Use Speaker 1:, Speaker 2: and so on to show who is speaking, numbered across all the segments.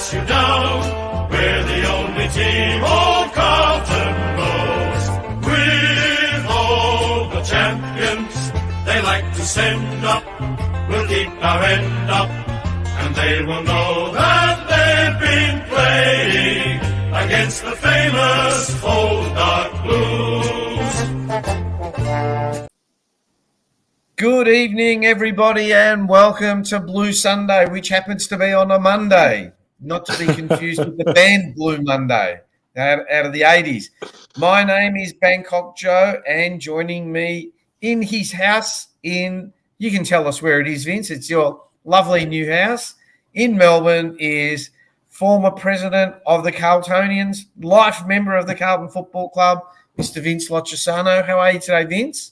Speaker 1: lets you down. We're the only team old Carlton knows. With all the champions they like to send up, we'll keep our end up, and they will know that they've been playing against the famous old dark blues.
Speaker 2: Good evening, everybody, and welcome to Blue Sunday, which happens to be on a Monday, not to be confused with the band Blue Monday out of the 80s. My name is Bangkok Joe, and joining me in his house you can tell us where it is, Vince. It's your lovely new house in Melbourne is former president of the Carltonians, life member of the Carlton Football Club, Mr. Vince Lochisano. How are you today, Vince?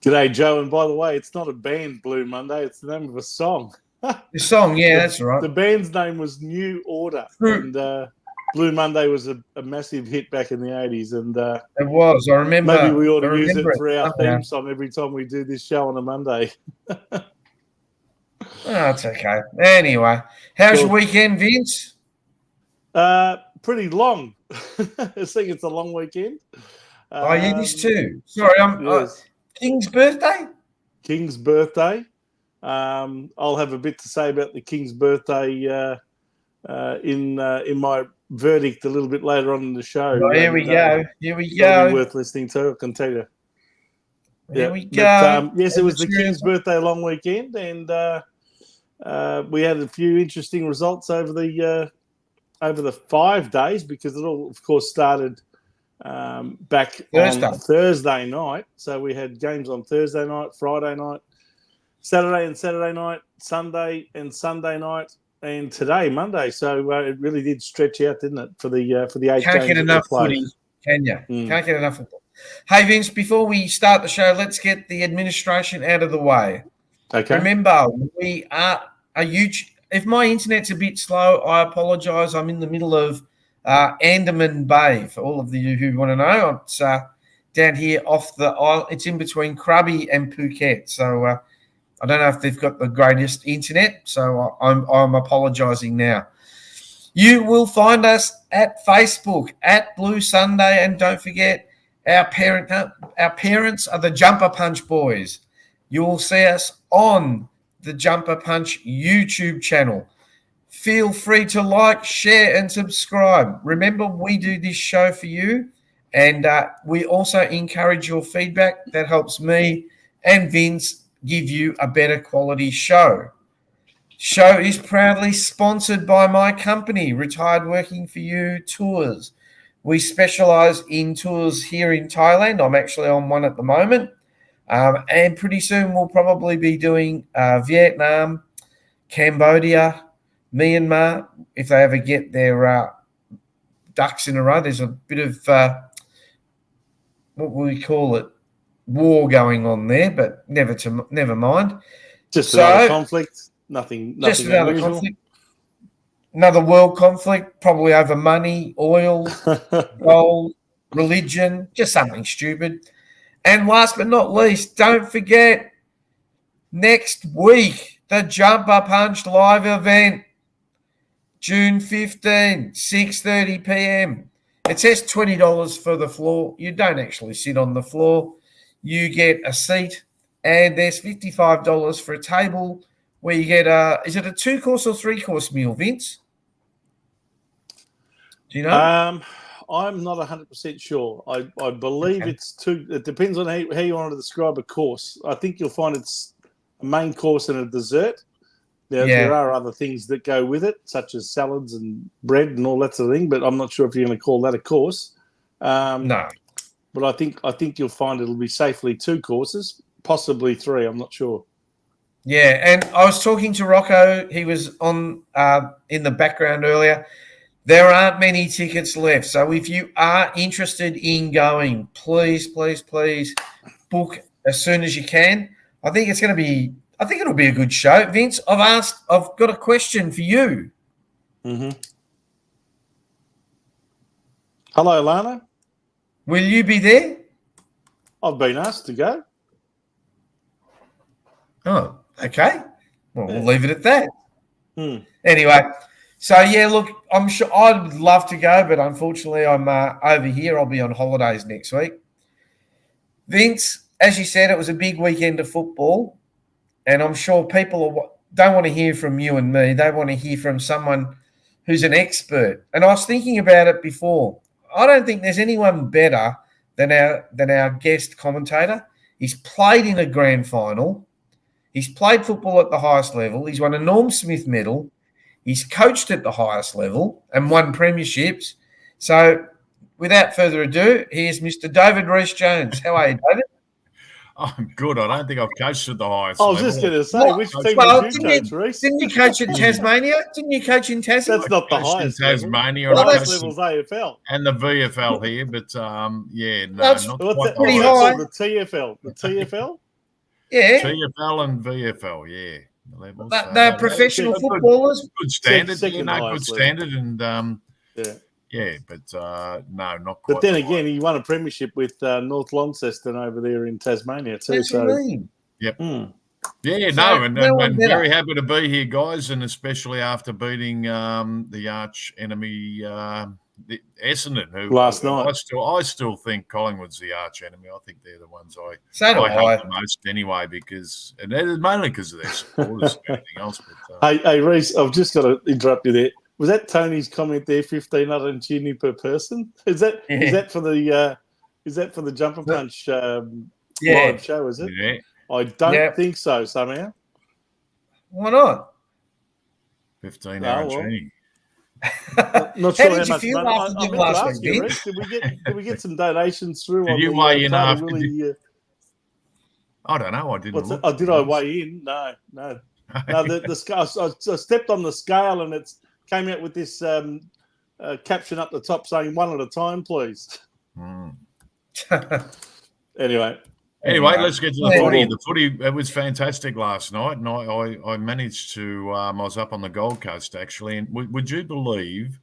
Speaker 3: G'day, Joe. And by the way, it's not a band, Blue Monday. It's the name of a song.
Speaker 2: The song, yeah, that's right.
Speaker 3: The band's name was New Order. And Blue Monday was a massive hit back in the 80s. And
Speaker 2: it was. I remember.
Speaker 3: Maybe we ought to use it for our theme song every time we do this show on a Monday.
Speaker 2: Oh, it's okay. Anyway, how's your weekend, Vince?
Speaker 3: Pretty long. I think it's a long weekend.
Speaker 2: Oh, yeah, this too. Sorry,
Speaker 3: yes.
Speaker 2: King's birthday?
Speaker 3: King's birthday. I'll have a bit to say about the King's birthday in my verdict a little bit later on in the show.
Speaker 2: Oh, here we go. Here we go.
Speaker 3: It'll be worth listening to, I can tell you.
Speaker 2: Here we go.
Speaker 3: But, yes, it was the King's birthday long weekend, and we had a few interesting results over the 5 days, because it all, of course, started back on Thursday night. So we had games on Thursday night, Friday night, Saturday and Saturday night, Sunday and Sunday night, and today, Monday. So it really did stretch out, didn't it, for the 8 games?
Speaker 2: Can't get enough footy, can you? Can't get enough football. Hey, Vince, before we start the show, let's get the administration out of the way.
Speaker 3: Okay.
Speaker 2: Remember, we are a huge... If my internet's a bit slow, I apologise. I'm in the middle of Andaman Bay, for all of you who want to know. It's down here off the island. It's in between Krabi and Phuket. So I don't know if they've got the greatest internet, so I'm apologising now. You will find us at Facebook, at Blue Sunday, and don't forget our parents are the Jumper Punch boys. You will see us on the Jumper Punch YouTube channel. Feel free to like, share, and subscribe. Remember, we do this show for you, and we also encourage your feedback. That helps me and Vince give you a better quality show. Show is proudly sponsored by my company, Retired Working For You Tours. We specialise in tours here in Thailand. I'm actually on one at the moment. And pretty soon we'll probably be doing Vietnam, Cambodia, Myanmar, if they ever get their ducks in a row. There's a bit of, what will we call it, war going on there, but never mind.
Speaker 3: Just another conflict, nothing
Speaker 2: just another
Speaker 3: unusual.
Speaker 2: conflict. Another world conflict, probably over money, oil, gold, religion, just something stupid. And last but not least, don't forget, next week, the Jumper Punch live event, June 15, 6:30 p.m. It says $20 for the floor. You don't actually sit on the floor. You get a seat, and there's $55 for a table where you get is it a 2-course or 3-course meal, Vince? Do you know?
Speaker 3: I'm not 100% sure. I believe it's 2. It depends on how you want to describe a course. I think you'll find it's a main course and a dessert. There are other things that go with it, such as salads and bread and all that sort of thing, but I'm not sure if you're going to call that a course.
Speaker 2: No.
Speaker 3: But I think you'll find it'll be safely 2 courses, possibly 3. I'm not sure.
Speaker 2: Yeah, and I was talking to Rocco. He was on in the background earlier. There aren't many tickets left. So if you are interested in going, please, please, please book as soon as you can. I think it'll be a good show. Vince, I've got a question for you.
Speaker 3: Mm-hmm. Hello, Lana.
Speaker 2: Will you be there?
Speaker 3: I've been asked to go.
Speaker 2: Oh, okay. Well, we'll leave it at that.
Speaker 3: Hmm.
Speaker 2: Anyway, So, yeah, look, I'm sure I'd love to go, but unfortunately I'm over here. I'll be on holidays next week. Vince, as you said, it was a big weekend of football, and I'm sure people don't want to hear from you and me. They want to hear from someone who's an expert. And I was thinking about it before. I don't think there's anyone better than our guest commentator. He's played in a grand final. He's played football at the highest level. He's won a Norm Smith medal. He's coached at the highest level and won premierships. So, without further ado, here's Mr. David Rhys-Jones. How are you, David?
Speaker 4: I'm good. I don't think I've coached at the highest
Speaker 3: I was
Speaker 4: level.
Speaker 3: just going to say, which team did you coach, Reece?
Speaker 2: Didn't you coach in Tasmania? Didn't you coach in Tasmania?
Speaker 3: That's not the
Speaker 4: I coached
Speaker 3: highest
Speaker 4: in Tasmania.
Speaker 3: level.
Speaker 4: And
Speaker 3: The
Speaker 4: I
Speaker 3: highest
Speaker 4: coached
Speaker 3: level's AFL.
Speaker 4: and the VFL here, but yeah, no,
Speaker 2: That's
Speaker 4: not
Speaker 3: What's
Speaker 4: quite
Speaker 3: that?
Speaker 2: pretty
Speaker 4: the
Speaker 3: What's
Speaker 4: highest.
Speaker 3: that called? The TFL. The TFL?
Speaker 2: Yeah.
Speaker 4: TFL and VFL, yeah. The levels.
Speaker 2: They're professional footballers.
Speaker 4: Good standard,
Speaker 3: Second
Speaker 4: good
Speaker 3: highest level.
Speaker 4: standard, and
Speaker 3: Yeah.
Speaker 4: but no, not quite.
Speaker 3: But then
Speaker 4: the
Speaker 3: again, he won a premiership with North Launceston over there in Tasmania too.
Speaker 2: That's what I mean.
Speaker 4: Yep.
Speaker 3: Mm.
Speaker 4: Yeah,
Speaker 2: So,
Speaker 4: and
Speaker 2: no one better.
Speaker 4: very happy to be here, guys, and especially after beating the arch enemy, the Essendon, who
Speaker 3: Last night.
Speaker 4: I still think Collingwood's the arch enemy. I think they're the ones I
Speaker 2: I.
Speaker 4: hate the most anyway, because and it's mainly because of their supporters and everything else. But,
Speaker 3: Hey, Reece, I've just got to interrupt you there. Was that Tony's comment there? 1,500 Gini per person? Is that for the Jumper Punch live show? Is it?
Speaker 4: Yeah.
Speaker 3: I don't think so. Somehow.
Speaker 2: Why not?
Speaker 4: 15
Speaker 3: well.
Speaker 4: Gini.
Speaker 3: Not sure
Speaker 2: How did you
Speaker 3: much
Speaker 2: feel
Speaker 3: money.
Speaker 2: after
Speaker 3: I
Speaker 2: the
Speaker 3: meant to
Speaker 2: last
Speaker 3: ask
Speaker 2: week,
Speaker 3: you,
Speaker 2: Vince?
Speaker 3: Reece, did we get some donations through?
Speaker 4: Did
Speaker 3: on
Speaker 4: you
Speaker 3: the,
Speaker 4: weigh in after?
Speaker 3: Willie,
Speaker 4: I don't know. I didn't. Look,
Speaker 3: did I weigh in? No. The scale. I stepped on the scale and it came out with this caption up the top saying "one at a time, please." Anyway,
Speaker 4: let's get to the footy. The footy, it was fantastic last night, and I managed to. I was up on the Gold Coast actually, and would you believe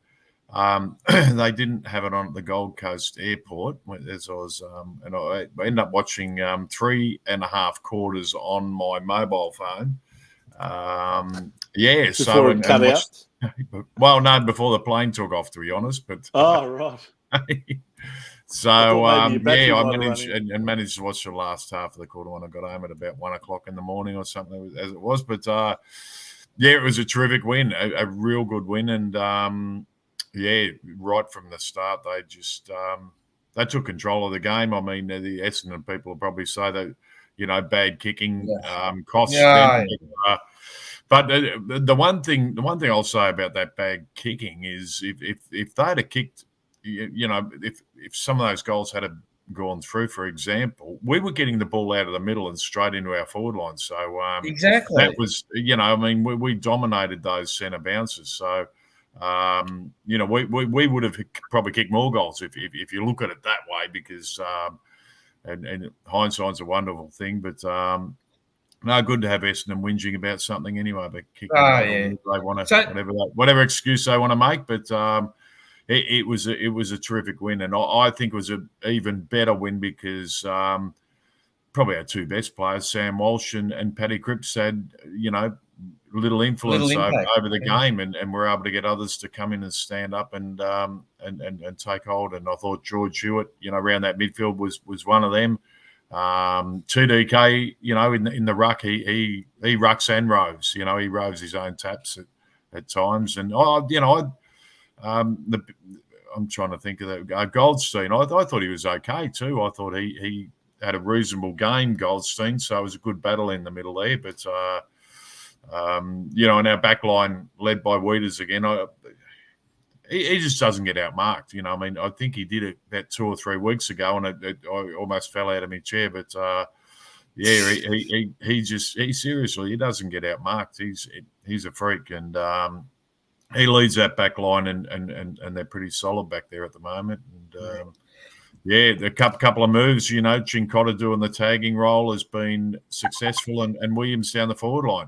Speaker 4: they didn't have it on at the Gold Coast airport? As I was, and I ended up watching 3.5 quarters on my mobile phone.
Speaker 3: before it cut out.
Speaker 4: Well, no, before the plane took off, to be honest. But
Speaker 3: right.
Speaker 4: So I
Speaker 3: managed
Speaker 4: managed to watch the last half of the quarter when I got home at about 1 o'clock in the morning or something as it was. But it was a terrific win, a real good win, and right from the start they just they took control of the game. I mean, the Essendon people will probably say that bad kicking costs them. But the one thing I'll say about that bad kicking is if they'd have kicked. If some of those goals had gone through, for example, we were getting the ball out of the middle and straight into our forward line. So
Speaker 2: exactly,
Speaker 4: that was, we dominated those centre bounces. So, we would have probably kicked more goals if you look at it that way, because and hindsight's a wonderful thing, but. No, good to have Essendon whinging about something anyway, but kicking they want to, whatever excuse they want to make, but. It was a terrific win, and I think it was an even better win because probably our two best players, Sam Walsh and Paddy Cripps, had little influence over the game, and were able to get others to come in and stand up and take hold. And I thought George Hewitt, around that midfield was one of them. TDK, in the ruck, he rucks and roves. He roves his own taps at times, and I'm trying to think of that. Goldstein, I thought he was okay too. I thought he had a reasonable game, Goldstein, so it was a good battle in the middle there. But, and our back line led by Weeders again, he just doesn't get outmarked. I think he did it about 2 or 3 weeks ago, and I almost fell out of my chair. But, he seriously, he doesn't get outmarked. He's a freak, and he leads that back line, and they're pretty solid back there at the moment. And a couple of moves, Chincotta doing the tagging role has been successful, and Williams down the forward line.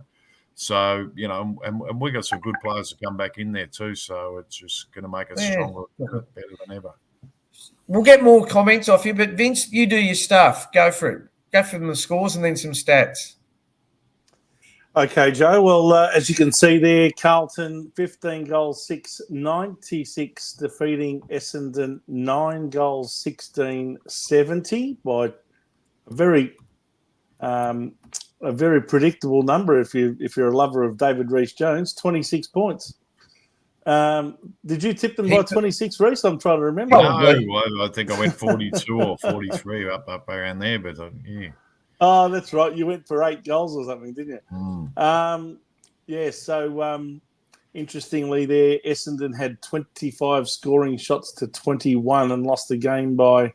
Speaker 4: So, and we got some good players to come back in there too. So it's just going to make us stronger, better than ever.
Speaker 2: We'll get more comments off you, but Vince, you do your stuff. Go for it. Go for the scores and then some stats.
Speaker 3: Okay, Joe. Well, as you can see there, Carlton 15 goals, 696, defeating Essendon 9 goals, 1670 by a very predictable number. If you're a lover of David Rhys-Jones, 26 points. Did you tip them by 26, Reece? I'm trying to remember.
Speaker 4: No, I think I went 42 or 43 up around there, but yeah.
Speaker 3: Oh, that's right. You went for 8 goals or something, didn't you?
Speaker 4: Mm.
Speaker 3: So interestingly there, Essendon had 25 scoring shots to 21 and lost the game by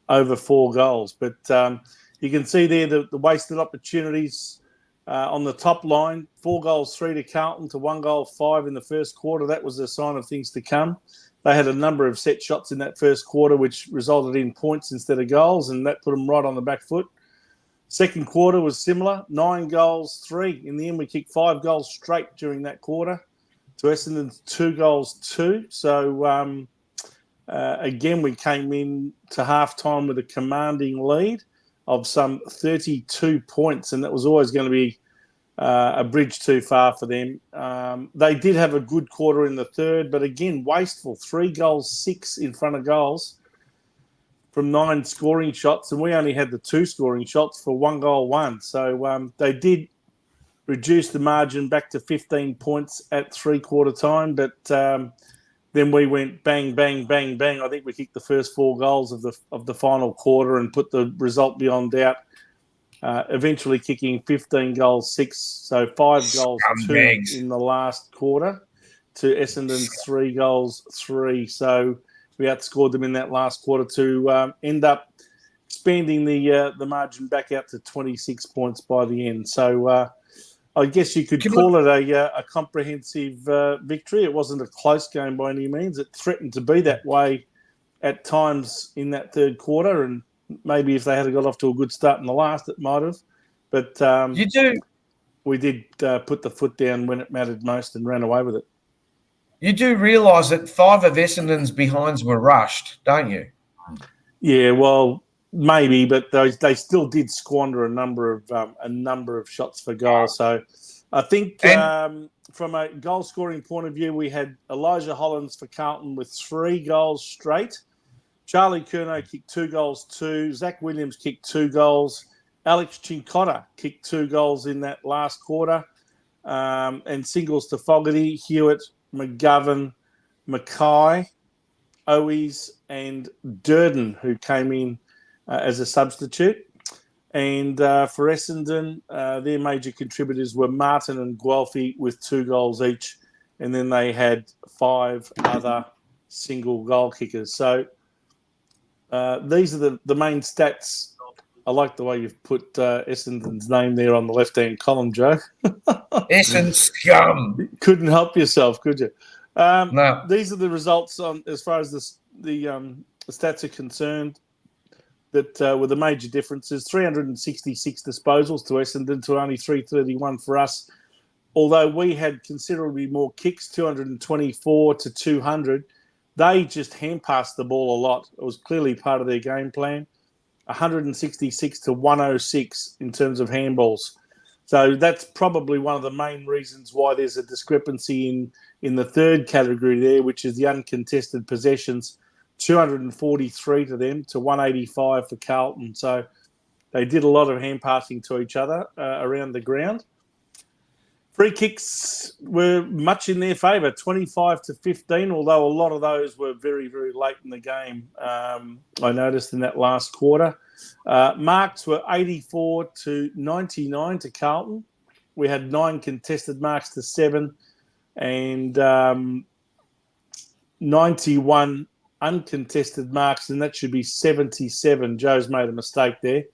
Speaker 3: over 4 goals. But you can see there the wasted opportunities on the top line. 4 goals, 3 to Carlton to 1 goal, 5 in the first quarter. That was a sign of things to come. They had a number of set shots in that first quarter, which resulted in points instead of goals, and that put them right on the back foot. Second quarter was similar, 9 goals, 3. In the end, we kicked 5 goals straight during that quarter to Essendon's 2 goals, 2. So, again, we came in to halftime with a commanding lead of some 32 points, and that was always going to be a bridge too far for them. They did have a good quarter in the third, but again, wasteful. 3 goals, 6 in front of goals from 9 scoring shots, and we only had the 2 scoring shots for 1 goal, 1. So they did reduce the margin back to 15 points at three-quarter time, but then we went bang, bang, bang, bang. I think we kicked the first 4 goals of the final quarter and put the result beyond doubt, eventually kicking 15 goals, 6, so 5 goals, 2 in the last quarter to Essendon's 3 goals, 3. So we outscored them in that last quarter to end up expanding the margin back out to 26 points by the end. So I guess you could call it a comprehensive victory. It wasn't a close game by any means. It threatened to be that way at times in that third quarter, and maybe if they had got off to a good start in the last, it might have. But we did put the foot down when it mattered most and ran away with it.
Speaker 2: You do realise that 5 of Essendon's behinds were rushed, don't you?
Speaker 3: Yeah, well, maybe, but they still did squander a number of shots for goal. So I think from a goal scoring point of view, we had Elijah Hollins for Carlton with 3 goals straight. Charlie Curnow kicked 2 goals, 2. Zach Williams kicked 2 goals. Alex Cincotta kicked 2 goals in that last quarter. And singles to Fogarty, Hewitt, McGovern, Mackay, Owies, and Durden, who came in as a substitute. And for Essendon, their major contributors were Martin and Guelphy with 2 goals each. And then they had 5 other single goal kickers. So these are the main stats. I like the way you've put Essendon's name there on the left-hand column, Joe.
Speaker 2: Essendon scum.
Speaker 3: Couldn't help yourself, could you?
Speaker 2: No.
Speaker 3: These are the results as far as the stats are concerned that were the major differences. 366 disposals to Essendon to only 331 for us. Although we had considerably more kicks, 224 to 200, they just hand-passed the ball a lot. It was clearly part of their game plan. 166 to 106 in terms of handballs. So that's probably one of the main reasons why there's a discrepancy in the third category there, which is the uncontested possessions, 243 to them to 185 for Carlton. So they did a lot of hand passing to each other around the ground. Free kicks were much in their favour, 25 to 15, although a lot of those were very, very late in the game, I noticed in that last quarter. Marks were 84 to 99 to Carlton. We had 9 contested marks to 7 and 91 uncontested marks, and that should be 77. Joe's made a mistake there.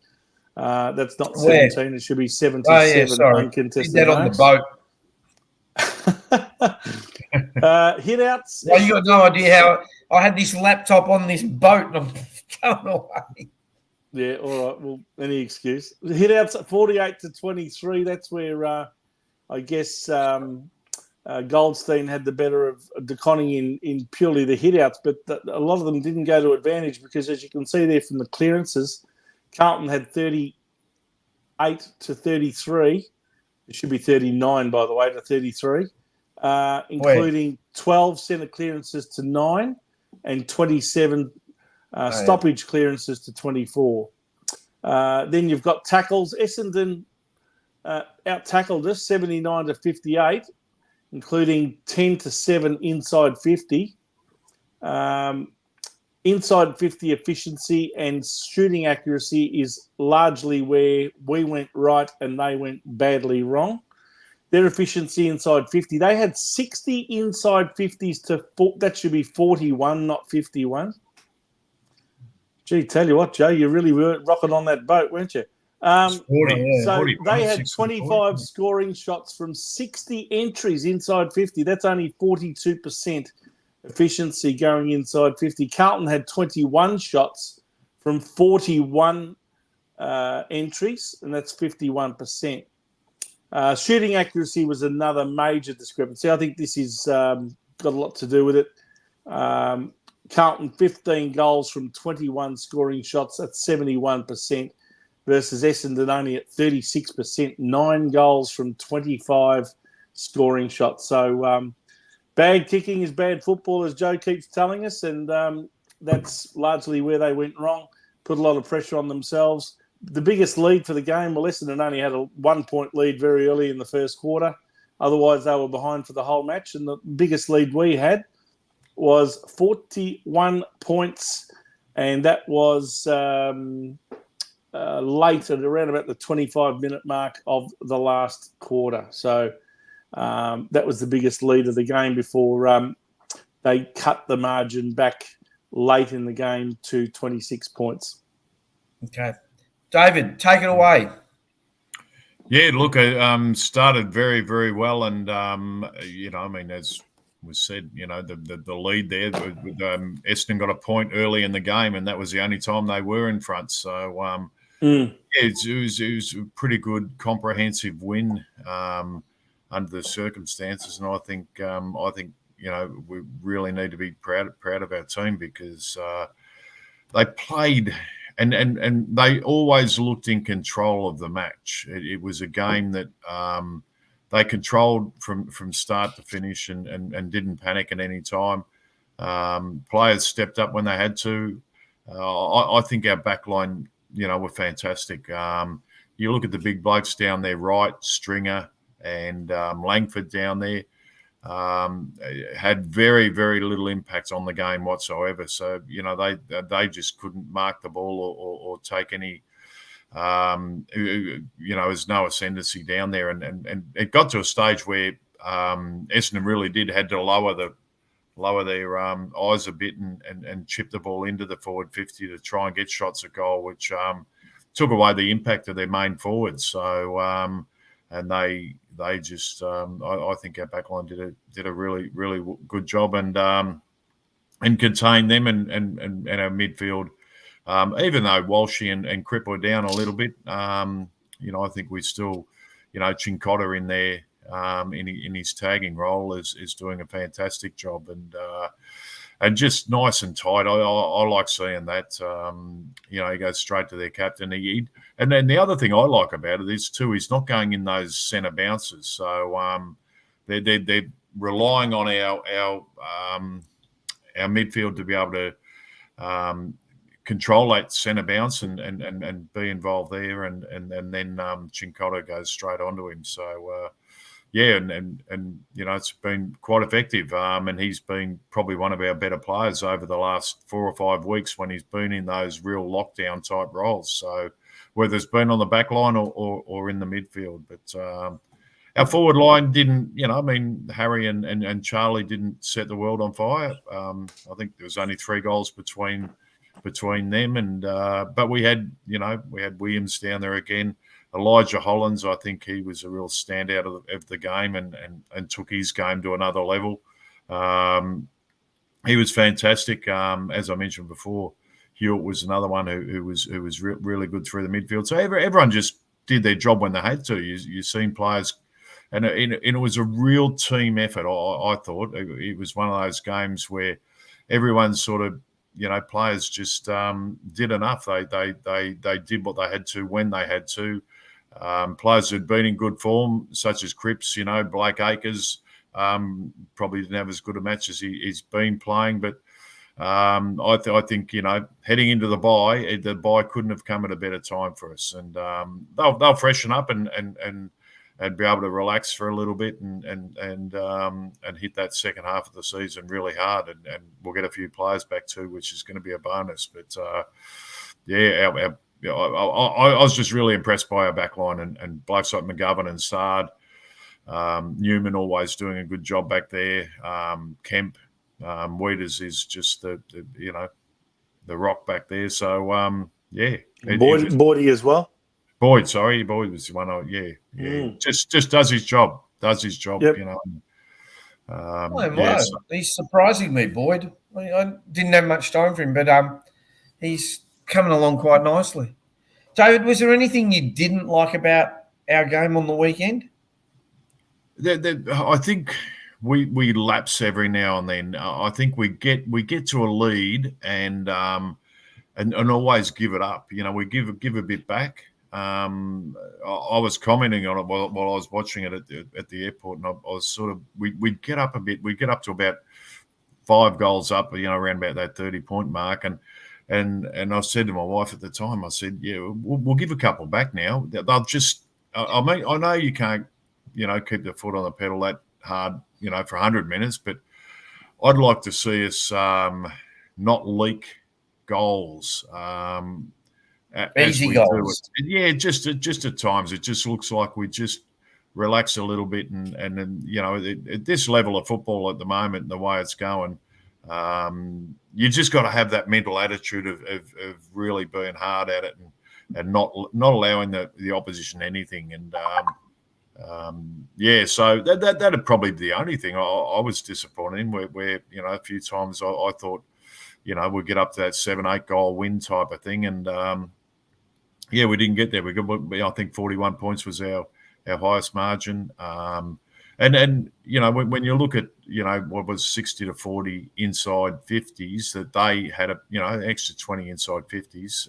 Speaker 3: That's not 17. It should be 77 uncontested marks.
Speaker 2: That on the boat.
Speaker 3: Hit outs.
Speaker 2: Well, you got no idea how I had this laptop on this boat and I'm going away.
Speaker 3: Yeah, all right. Well, any excuse. Hit outs at 48 to 23. That's where I guess Goldstein had the better of De Conning in purely the hit outs, but a lot of them didn't go to advantage because, as you can see there from the clearances, Carlton had 38 to 33. It should be 39, by the way, to 33, including 12 centre clearances to 9 and 27 stoppage clearances to 24. Then you've got tackles. Essendon out-tackled us 79 to 58, including 10 to 7 inside 50. Inside 50 efficiency and shooting accuracy is largely where we went right and they went badly wrong. Their efficiency inside 50, they had 60 inside 50s to that should be 41, not 51. Gee, tell you what, Joe, you really were rocking on that boat, weren't you?
Speaker 4: 40,
Speaker 3: so
Speaker 4: 40,
Speaker 3: they had
Speaker 4: 60,
Speaker 3: 25
Speaker 4: 40.
Speaker 3: scoring shots from 60 entries inside 50. That's only 42% efficiency going inside 50. Carlton had 21 shots from 41 entries, and that's 51%. Shooting accuracy was another major discrepancy. I think this is got a lot to do with it. Carlton, 15 goals from 21 scoring shots, that's 71%, versus Essendon only at 36%, 9 goals from 25 scoring shots. So bad kicking is bad football, as Joe keeps telling us, and that's largely where they went wrong, put a lot of pressure on themselves. The biggest lead for the game, well, Essendon only had a 1-point lead very early in the first quarter. Otherwise, they were behind for the whole match, and the biggest lead we had was 41 points, and that was late at around about the 25-minute mark of the last quarter. So that was the biggest lead of the game before they cut the margin back late in the game to 26 points.
Speaker 2: Okay. David, take it away.
Speaker 4: Yeah, look, it started very, very well. And, as was said, the lead there, Essendon got a point early in the game, and that was the only time they were in front. So, it was a pretty good comprehensive win under the circumstances. And I think we really need to be proud of our team because they played and they always looked in control of the match. It was a game that they controlled from start to finish and didn't panic at any time. Players stepped up when they had to. I think our backline, were fantastic. You look at the big blokes down there, Wright, Stringer, and Langford down there. Had very, very little impact on the game whatsoever. So, they just couldn't mark the ball or take any, there's no ascendancy down there. And it got to a stage where Essendon really had to lower their eyes a bit and chip the ball into the forward 50 to try and get shots at goal, which took away the impact of their main forwards. So, and they just I think our backline did a really, really good job and contained them and our midfield. Even though Walshy and Cripp were down a little bit, I think we still, Chincotta in there in his tagging role is doing a fantastic job and just nice and tight. I like seeing that. He goes straight to their captain. And then the other thing I like about it is too, he's not going in those centre bounces. So they're relying on our midfield to be able to control that centre bounce and be involved there. And then Chincotta goes straight onto him. So and it's been quite effective. And he's been probably one of our better players over the last 4 or 5 weeks when he's been in those real lockdown type roles. So whether it's been on the back line or in the midfield. But our forward line didn't, Harry and Charlie didn't set the world on fire. I think there was only 3 goals between them. And but we had Williams down there again. Elijah Hollins, I think he was a real standout of the game and took his game to another level. He was fantastic. As I mentioned before, Hewitt was another one who was really good through the midfield. So everyone just did their job when they had to. You've seen players, and it was a real team effort. I thought it was one of those games where everyone sort of, players just did enough. They did what they had to when they had to. Players who'd been in good form, such as Cripps, Blake Acres, probably didn't have as good a match as he's been playing. But I think, heading into the bye couldn't have come at a better time for us. And they'll freshen up and be able to relax for a little bit and hit that second half of the season really hard. And we'll get a few players back too, which is going to be a bonus. But, I was just really impressed by our backline and blokes like McGovern and Sard. Newman always doing a good job back there. Kemp, Weeders is just the rock back there. So
Speaker 3: Boydie as well.
Speaker 4: Boyd was the one. Just does his job.
Speaker 3: Yep.
Speaker 2: He's surprising me, Boyd. I didn't have much time for him, but he's coming along quite nicely. David, was there anything you didn't like about our game on the weekend?
Speaker 4: I think we lapse every now and then. I think we get to a lead and always give it up. We give a bit back. I was commenting on it while I was watching it at the airport, and I was sort of we'd get up a bit. We'd get up to about 5 goals up, around about that 30-point mark, and I said to my wife at the time, I said, we'll give a couple back now. They'll just, I mean, I know you can't, keep the foot on the pedal that hard, for 100 minutes, but I'd like to see us not leak goals.
Speaker 2: Easy goals.
Speaker 4: Yeah, just at times it just looks like we just relax a little bit, and then at this level of football at the moment, the way it's going, you just got to have that mental attitude of really being hard at it and not allowing the opposition anything. And so that'd probably be the only thing I was disappointed in. Where a few times I thought we'd get up to that 7-8 goal win type of thing, and we didn't get there. We got, I think 41 points was our highest margin. And when you look at what was 60 to 40 inside 50s, that they had an extra 20 inside 50s,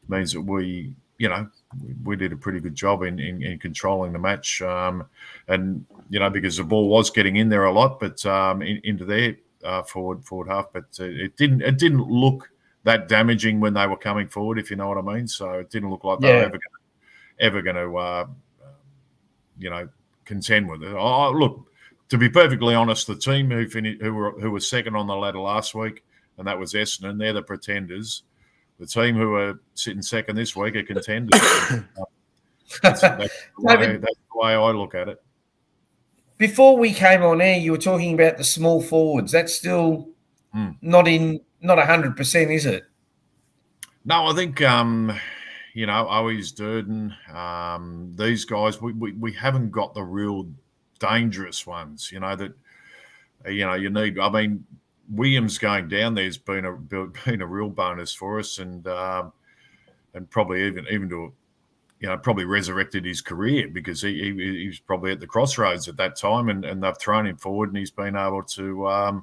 Speaker 4: means that we did a pretty good job in controlling the match, and because the ball was getting in there a lot, but into their forward half, but it didn't look that damaging when they were coming forward, if you know what I mean. So it didn't look like they were ever going to contend with it. Look, to be perfectly honest, the team who were second on the ladder last week, and that was Essendon, they're the pretenders. The team who are sitting second this week are contenders. That's the way I look at it.
Speaker 2: Before we came on air, you were talking about the small forwards. That's still not 100%, is it?
Speaker 4: No, I think Owies, Durden, these guys, we haven't got the real dangerous ones. That you need. I mean, Williams going down there's been a real bonus for us, and probably even to probably resurrected his career, because he was probably at the crossroads at that time, and they've thrown him forward, and he's been able to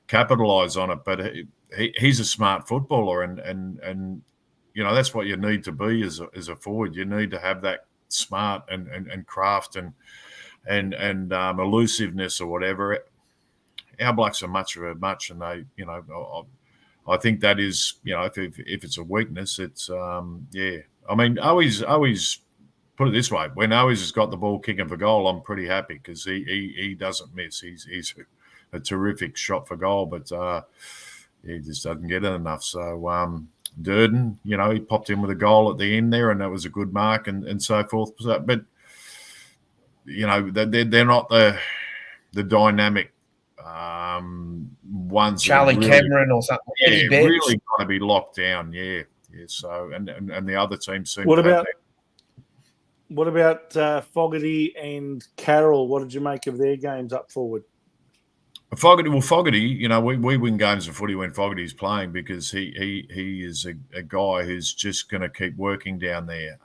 Speaker 4: capitalise on it. But he's a smart footballer, and that's what you need to be as a forward. You need to have that smart and craft and elusiveness or whatever. Our blokes are much of a much, and they, I think that is, if it's a weakness, it's I mean, always put it this way: when Owies has got the ball kicking for goal, I'm pretty happy, because he doesn't miss. He's a terrific shot for goal, but he just doesn't get it enough. So Durden, he popped in with a goal at the end there, and that was a good mark, and so forth. But they're not the dynamic ones.
Speaker 2: Charlie really, Cameron or something.
Speaker 4: Yeah, really got to be locked down. Yeah. So and the other team seem.
Speaker 3: What about Fogarty and Carroll? What did you make of their games up forward?
Speaker 4: Fogarty, we win games of footy when Fogarty's playing, because he is a guy who's just going to keep working down there.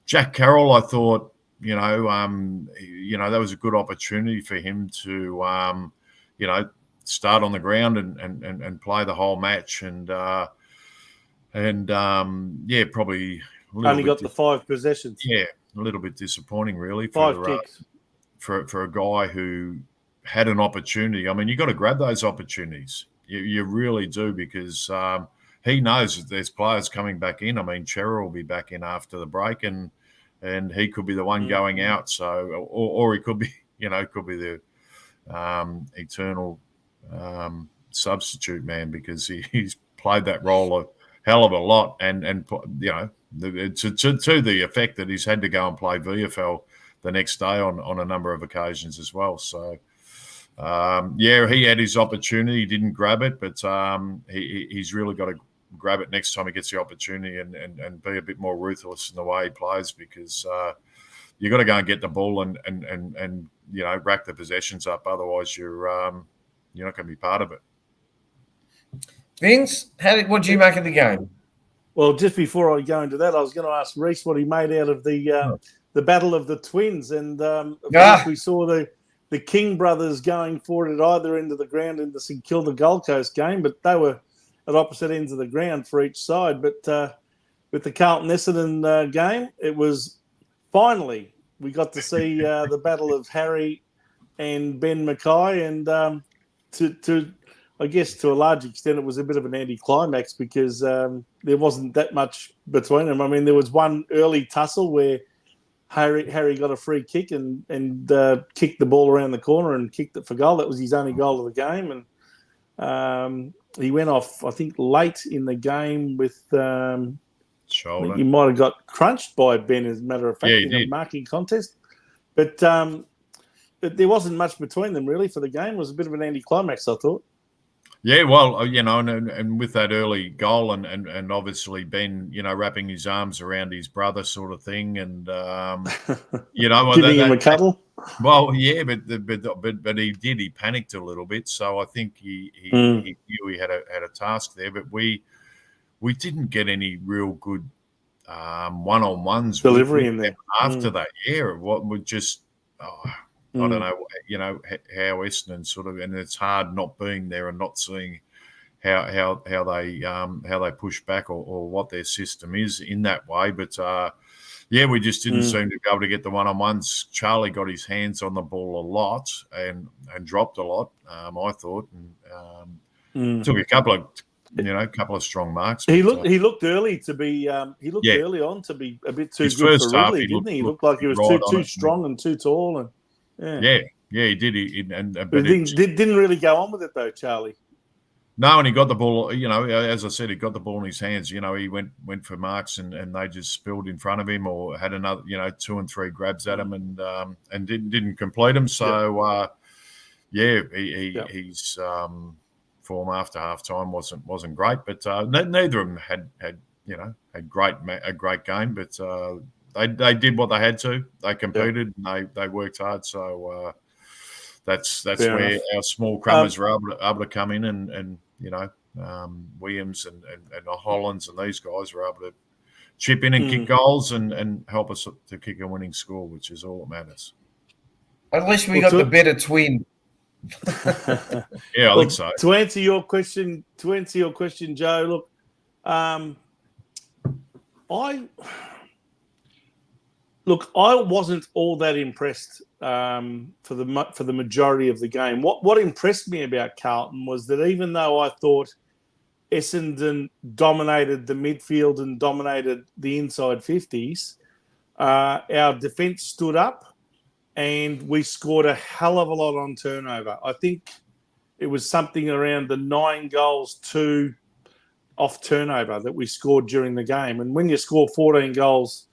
Speaker 4: Jack Carroll, I thought, that was a good opportunity for him to, start on the ground and play the whole match, probably
Speaker 3: Only got the 5 possessions.
Speaker 4: Yeah, a little bit disappointing, really.
Speaker 3: 5 kicks.
Speaker 4: For a guy who had an opportunity. I mean, you got to grab those opportunities. You really do, because he knows that there's players coming back in. I mean, Chera will be back in after the break, and he could be the one going out. So, or he could be, could be the eternal substitute man, because he's played that role a hell of a lot, and to the effect that he's had to go and play VFL the next day on a number of occasions as well. So, he had his opportunity. He didn't grab it, but he's really got to grab it next time he gets the opportunity, and be a bit more ruthless in the way he plays, because you've got to go and get the ball and rack the possessions up. Otherwise, you're not going to be part of it.
Speaker 2: Vince, what did you make of the game?
Speaker 3: Well, just before I go into that, I was going to ask Rhys what he made out of the battle of the twins, and of course we saw the King brothers going for it at either end of the ground in the St Kilda Gold Coast game, but they were at opposite ends of the ground for each side. But with the Carlton Essendon game, it was finally we got to see the battle of Harry and Ben Mackay, and I guess to a large extent it was a bit of an anticlimax, because there wasn't that much between them. I mean, there was one early tussle where Harry got a free kick and kicked the ball around the corner and kicked it for goal. That was his only goal of the game, and he went off, I think, late in the game with
Speaker 4: shoulder.
Speaker 3: He might have got crunched by Ben, as a matter of fact, in
Speaker 4: a
Speaker 3: marking contest. But there wasn't much between them really for the game. It was a bit of an anticlimax, I thought.
Speaker 4: Yeah, well, and with that early goal, and obviously Ben, wrapping his arms around his brother, sort of thing, and
Speaker 3: giving him a cuddle.
Speaker 4: Well, yeah, but he did. He panicked a little bit, so I think he knew he had a task there. But we didn't get any real good one-on-ones
Speaker 3: delivery in there
Speaker 4: after that. Yeah, what would just. I don't know, how Essendon sort of, and it's hard not being there and not seeing how they push back or what their system is in that way. But we just didn't seem to be able to get the one-on-ones. Charlie got his hands on the ball a lot and dropped a lot, I thought, and took a couple of strong marks.
Speaker 3: He looked early to be early on to be a bit too his good for Ridley, didn't he? He looked like he was too strong and too tall, and
Speaker 4: he did.
Speaker 3: But he didn't really go on with it though, Charlie.
Speaker 4: No, and he got the ball. As I said, he got the ball in his hands. He went for marks, and they just spilled in front of him, or had another, 2 and 3 grabs at him, and didn't complete them. So he's form after half time wasn't great, but neither of them had a great game, but they did what they had to. They competed and they worked hard. So that's where our small crummers were able to come in, and Williams and Hollands and these guys were able to chip in and kick goals and help us to kick a winning score, which is all that matters.
Speaker 2: At least we got the better twin.
Speaker 4: I think so.
Speaker 3: To answer your question, Joe, look, I wasn't all that impressed for the majority of the game. What impressed me about Carlton was that even though I thought Essendon dominated the midfield and dominated the inside 50s, our defence stood up and we scored a hell of a lot on turnover. I think it was something around the 9-2 off turnover that we scored during the game. And when you score 14 goals,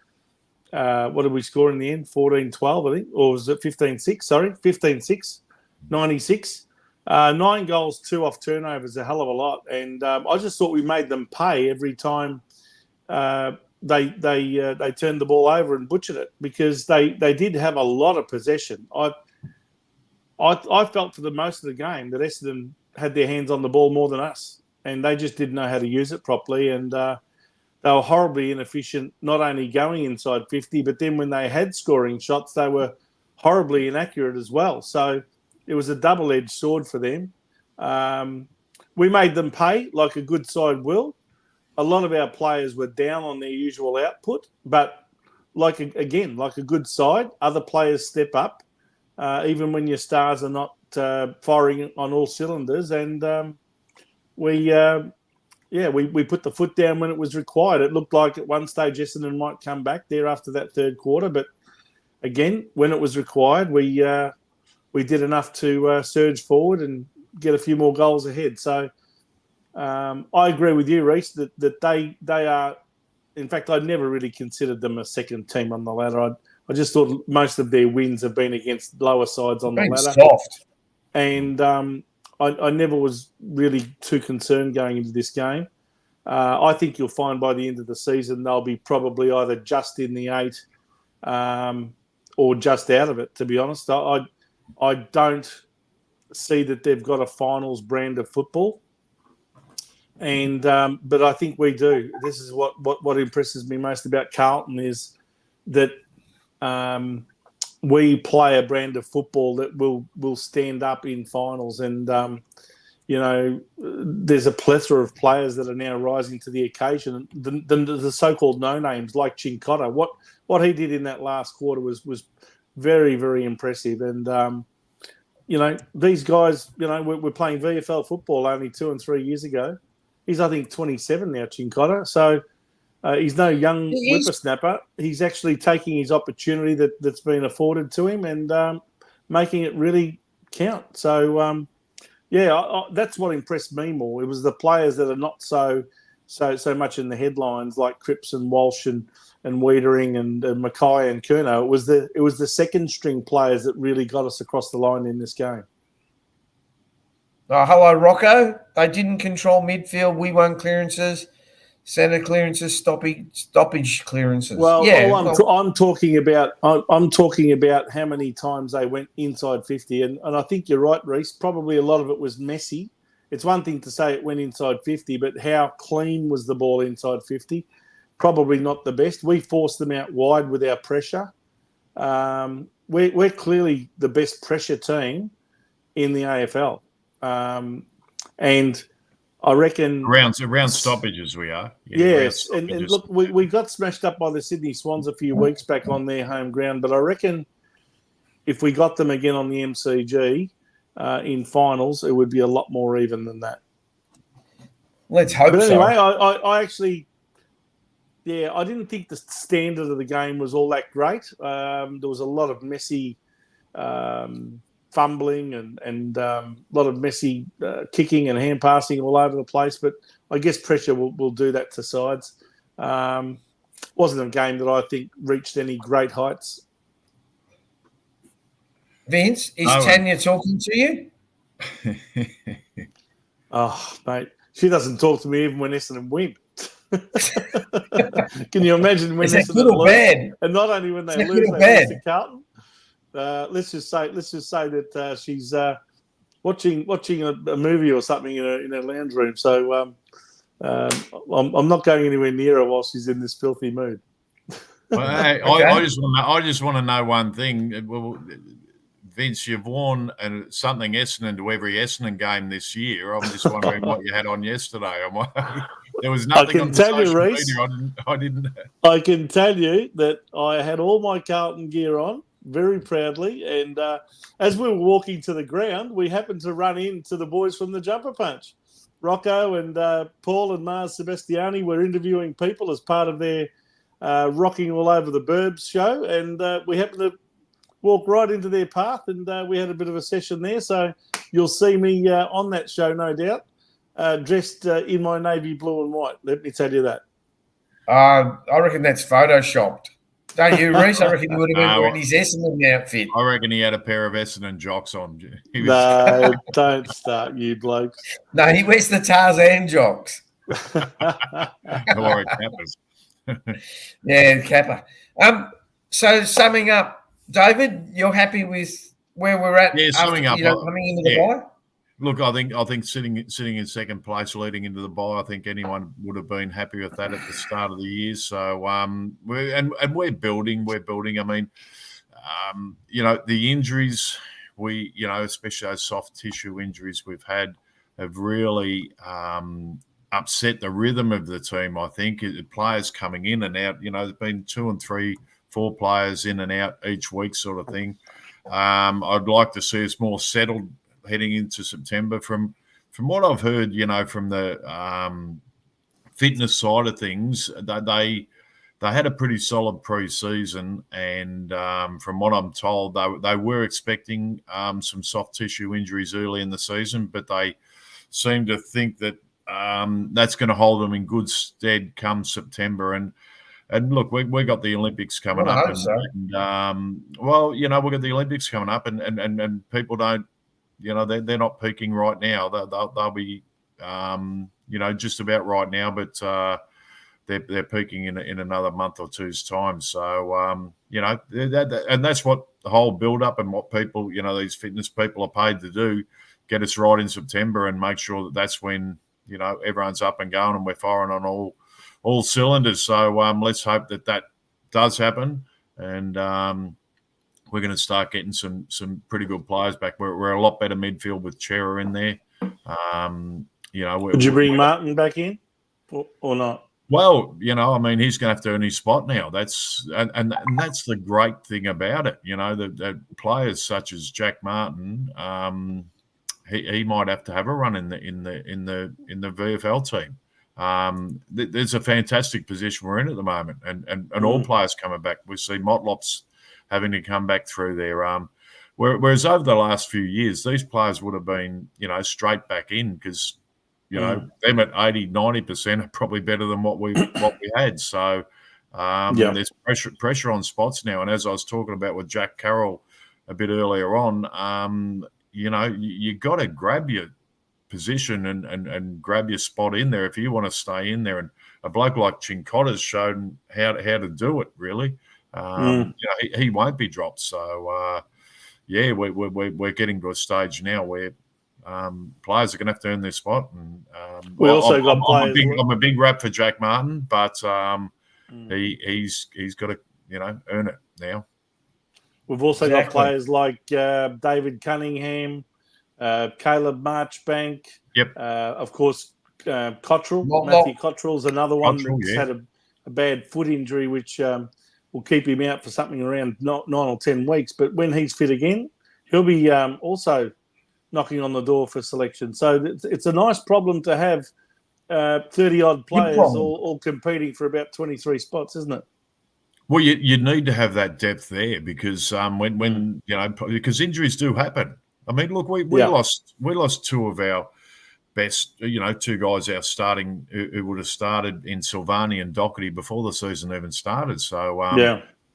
Speaker 3: what did we score in the end? 14-12, I think. Or was it 15-6? Sorry, 15-6, 96. 9 goals, 2 off turnover is a hell of a lot. And I just thought we made them pay every time they turned the ball over and butchered it, because they did have a lot of possession. I felt for the most of the game that Essendon had their hands on the ball more than us, and they just didn't know how to use it properly. And they were horribly inefficient, not only going inside 50, but then when they had scoring shots, they were horribly inaccurate as well. So it was a double-edged sword for them. We made them pay like a good side will. a lot of our players were down on their usual output, but like a good side, other players step up, even when your stars are not firing on all cylinders. And we put the foot down when it was required. It looked like at one stage Essendon might come back there after that third quarter, but again, when it was required, we did enough to surge forward and get a few more goals ahead. So I agree with you, Rhys, that they are. In fact, I never really considered them a second team on the ladder. I just thought most of their wins have been against lower sides on the ladder.
Speaker 2: Soft.
Speaker 3: And I never was really too concerned going into this game. I think you'll find by the end of the season they'll be probably either just in the 8 or just out of it, to be honest. I don't see that they've got a finals brand of football. And but I think we do. This is what impresses me most about Carlton is that we play a brand of football that will stand up in finals. And there's a plethora of players that are now rising to the occasion. The so-called no-names like Cincotta, what he did in that last quarter was very, very impressive. And these guys, we're playing VFL football only 2 and 3 years ago. He's, I think, 27 now, Cincotta. So he's no young whippersnapper. He's actually taking his opportunity that's been afforded to him and making it really count. So, that's what impressed me more. It was the players that are not so much in the headlines, like Cripps and Walsh and Wiedering and Mackay and Curnow. It was the second string players that really got us across the line in this game.
Speaker 2: Hello, Rocco. They didn't control midfield. We won clearances, centre clearances, stoppage clearances.
Speaker 3: I'm talking about how many times they went inside 50, and I think you're right, Rhys. Probably a lot of it was messy. It's one thing to say it went inside 50, but how clean was the ball inside 50? Probably not the best. We forced them out wide with our pressure. We're clearly the best pressure team in the AFL. And I reckon
Speaker 4: around stoppages we are.
Speaker 3: Yes, and look, we got smashed up by the Sydney Swans a few weeks back on their home ground, but I reckon if we got them again on the MCG in finals, it would be a lot more even than that.
Speaker 2: Let's hope so.
Speaker 3: But anyway, I actually, I didn't think the standard of the game was all that great. There was a lot of messy fumbling and a lot of messy kicking and hand passing all over the place. But I guess pressure will do that to sides. Wasn't a game that I think reached any great heights.
Speaker 2: Vince, is Tanya talking to you?
Speaker 3: Oh, mate, she doesn't talk to me even when Essendon win. Can you imagine when Essendon lose? And not only when they lose, they lose to Carlton. Let's just say that she's watching a movie or something in her lounge room. So I'm not going anywhere near her while she's in this filthy mood.
Speaker 4: Well, I just want to know one thing. Well, Vince, you've worn something Essendon to every Essendon game this year. I'm just wondering what you had on yesterday. There was nothing on the social media. I didn't.
Speaker 3: I can tell you that I had all my Carlton gear on, very proudly. And as we were walking to the ground, we happened to run into the boys from the Jumper Punch. Rocco and Paul and Mars Sebastiani were interviewing people as part of their Rocking All Over the Burbs show. And we happened to walk right into their path, and we had a bit of a session there. So you'll see me on that show, no doubt, dressed in my navy blue and white. Let me tell you that.
Speaker 2: I reckon that's photoshopped. Don't you, Rhys? I reckon he would have been wearing his Essendon outfit.
Speaker 4: I reckon he had a pair of Essendon jocks on.
Speaker 3: No, don't start, you blokes.
Speaker 2: No, he wears the Tarzan jocks.
Speaker 4: Or Kappas.
Speaker 2: Yeah, Kappa. So summing up, David, you're happy with where we're at?
Speaker 4: Yeah, summing up,
Speaker 2: coming into the bye.
Speaker 4: Look, I think sitting in second place, leading into the bye, I think anyone would have been happy with that at the start of the year. So we're building. I mean, the injuries especially those soft tissue injuries we've had, have really upset the rhythm of the team. I think players coming in and out. There's been 2 and 3, 4 players in and out each week, sort of thing. I'd like to see us more settled heading into September. From what I've heard, from the fitness side of things, they had a pretty solid pre-season, and from what I'm told, they were expecting some soft tissue injuries early in the season, but they seem to think that that's going to hold them in good stead come September. And look, we got the Olympics coming up, we've got the Olympics coming up, and people don't, they're not peaking right now. They'll be, just about right now, but they're peaking in another month or two's time. So, and that's what the whole build-up and what people, these fitness people are paid to do, get us right in September and make sure that that's when, everyone's up and going and we're firing on all cylinders. So let's hope that does happen, and we're going to start getting some pretty good players back. We're a lot better midfield with Chera in there.
Speaker 3: Would you bring Martin back in or not?
Speaker 4: Well, he's going to have to earn his spot now. That's and that's the great thing about it. The players such as Jack Martin, he might have to have a run in the VFL team. There's a fantastic position we're in at the moment, and all players coming back. We see Motlop's having to come back through there. Whereas over the last few years, these players would have been, straight back in because, them at 80-90% are probably better than what we had. So there's pressure on spots now. And as I was talking about with Jack Carroll a bit earlier on, you got to grab your position and grab your spot in there if you want to stay in there. And a bloke like Chincotta's shown how to do it, really. He won't be dropped. So, we're getting to a stage now where players are going to have to earn their spot. And
Speaker 3: we also got players.
Speaker 4: I'm a big rap for Jack Martin, but he's got to earn it now.
Speaker 3: We've also got players like David Cunningham, Caleb Marchbank.
Speaker 4: Yep.
Speaker 3: Of course, Cottrell. Matthew Cottrell's another one that's had a bad foot injury, which will keep him out for something around 9 or 10 weeks. But when he's fit again, he'll be also knocking on the door for selection. So it's a nice problem to have 30-odd players all competing for about 23 spots, isn't it?
Speaker 4: Well, you need to have that depth there because because injuries do happen. I mean, look, we lost 2 of our best, 2 guys our starting who would have started in Silvani and Doherty before the season even started. So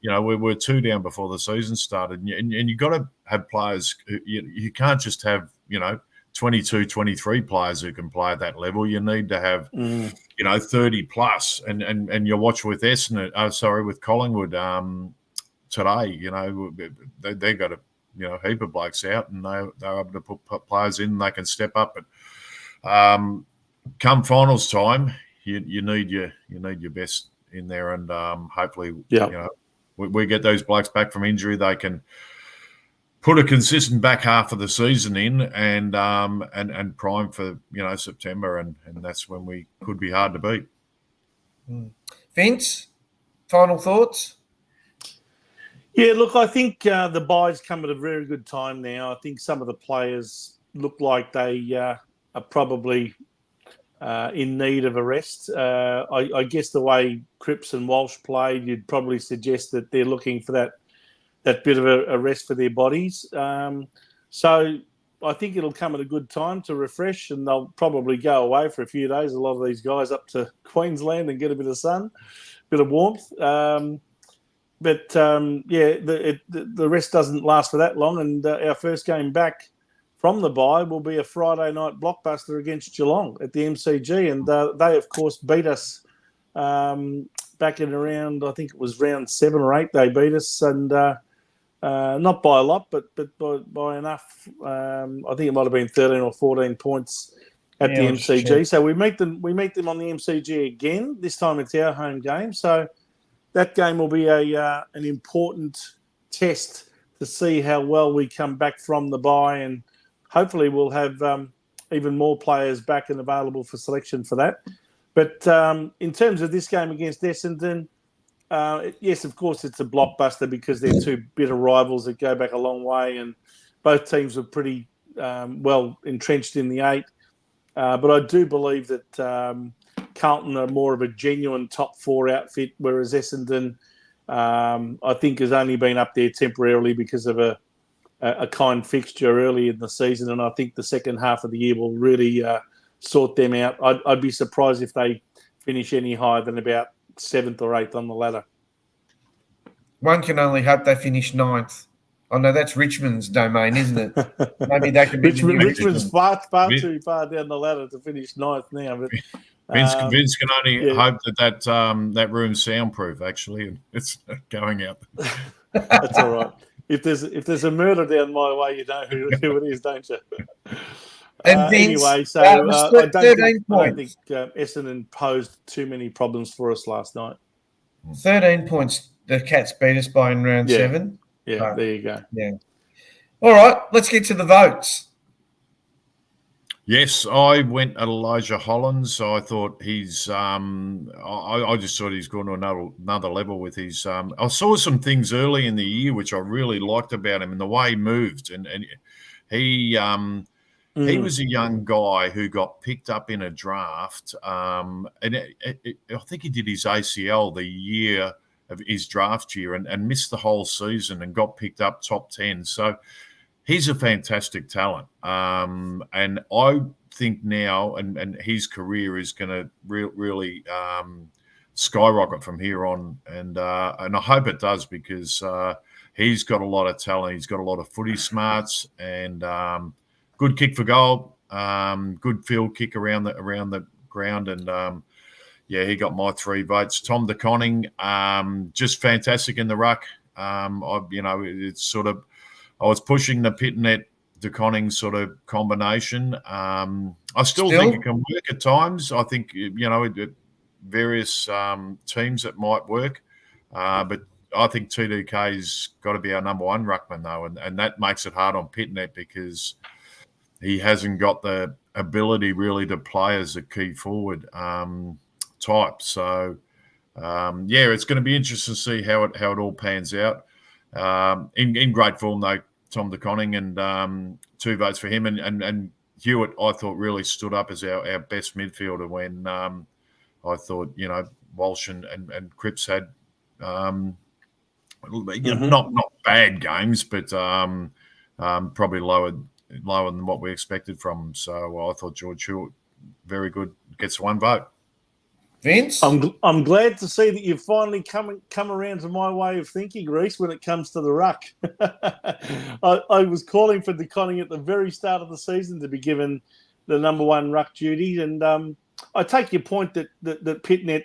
Speaker 4: we were 2 down before the season started, and you've got to have players. You can't just have 22, 23 players who can play at that level. You need to have 30 plus, and you watch with Essendon, with Collingwood today. They got a heap of blokes out, and they're able to put players in. And they can step up, but come finals time, you need your best in there, and hopefully we get those blokes back from injury. They can put a consistent back half of the season in, and prime for September, and that's when we could be hard to beat.
Speaker 2: Vince, final thoughts?
Speaker 3: Yeah, look, I think the bye's come at a very good time now. I think some of the players look like they are probably in need of a rest. I guess the way Cripps and Walsh played, you'd probably suggest that they're looking for that bit of a rest for their bodies. So I think it'll come at a good time to refresh, and they'll probably go away for a few days, a lot of these guys, up to Queensland and get a bit of sun, a bit of warmth. But the rest doesn't last for that long, and our first game back from the bye will be a Friday night blockbuster against Geelong at the MCG, and they, of course, beat us back in around, I think it was round 7 or 8, they beat us, and not by a lot, but by enough. I think it might have been 13 or 14 points at the MCG. Sure. So we meet them on the MCG again. This time it's our home game. So that game will be an important test to see how well we come back from the bye, and hopefully we'll have even more players back and available for selection for that. But in terms of this game against Essendon, yes, of course, it's a blockbuster because they're two bitter rivals that go back a long way, and both teams were pretty well entrenched in the 8. But I do believe that Carlton are more of a genuine top 4 outfit, whereas Essendon, I think, has only been up there temporarily because of a kind fixture early in the season, and I think the second half of the year will really sort them out. I'd be surprised if they finish any higher than about 7th or 8th on the ladder.
Speaker 2: One can only hope they finish 9th. Oh, no, that's Richmond's domain, isn't it? Maybe they can be
Speaker 3: Richmond's far too far down the ladder to finish 9th now. But
Speaker 4: Vince can only hope that room's soundproof, actually, and it's going out.
Speaker 3: That's all right. If there's a murder down my way, you know who it is, don't you?
Speaker 2: And Vince,
Speaker 3: anyway, so I don't think Essendon posed too many problems for us last night.
Speaker 2: 13 points the Cats beat us by in round 7.
Speaker 3: Yeah, there you go.
Speaker 2: Yeah. All right, let's get to the votes.
Speaker 4: Yes, I went at Elijah Hollands. I thought he's I just thought he's gone to another level with his I saw some things early in the year which I really liked about him and the way he moved, and he was a young guy who got picked up in a draft, and I think he did his ACL the year of his draft year and missed the whole season and got picked up top 10. So he's a fantastic talent, and I think now and his career is going to really skyrocket from here on, and I hope it does because he's got a lot of talent. He's got a lot of footy smarts and good kick for goal, good field kick around the ground, and he got my 3 votes. Tom De Koning, just fantastic in the ruck. It's sort of I was pushing the Pitnet De Koning sort of combination. I still think it can work at times. I think at various teams it might work, but I think TDK's got to be our number 1 ruckman though, and that makes it hard on Pitnet because he hasn't got the ability really to play as a key forward type. So it's going to be interesting to see how it all pans out. In great form though, Tom De Koning, and 2 votes for him, and Hewitt I thought really stood up as our best midfielder when I thought Walsh and Cripps had not bad games, but probably lower than what we expected from him. So I thought George Hewitt very good, gets 1 vote.
Speaker 2: Vince,
Speaker 3: I'm glad to see that you've finally come around to my way of thinking, Rhys, when it comes to the ruck. I was calling for De Koning at the very start of the season to be given the number 1 ruck duty, and I take your point that Pitnet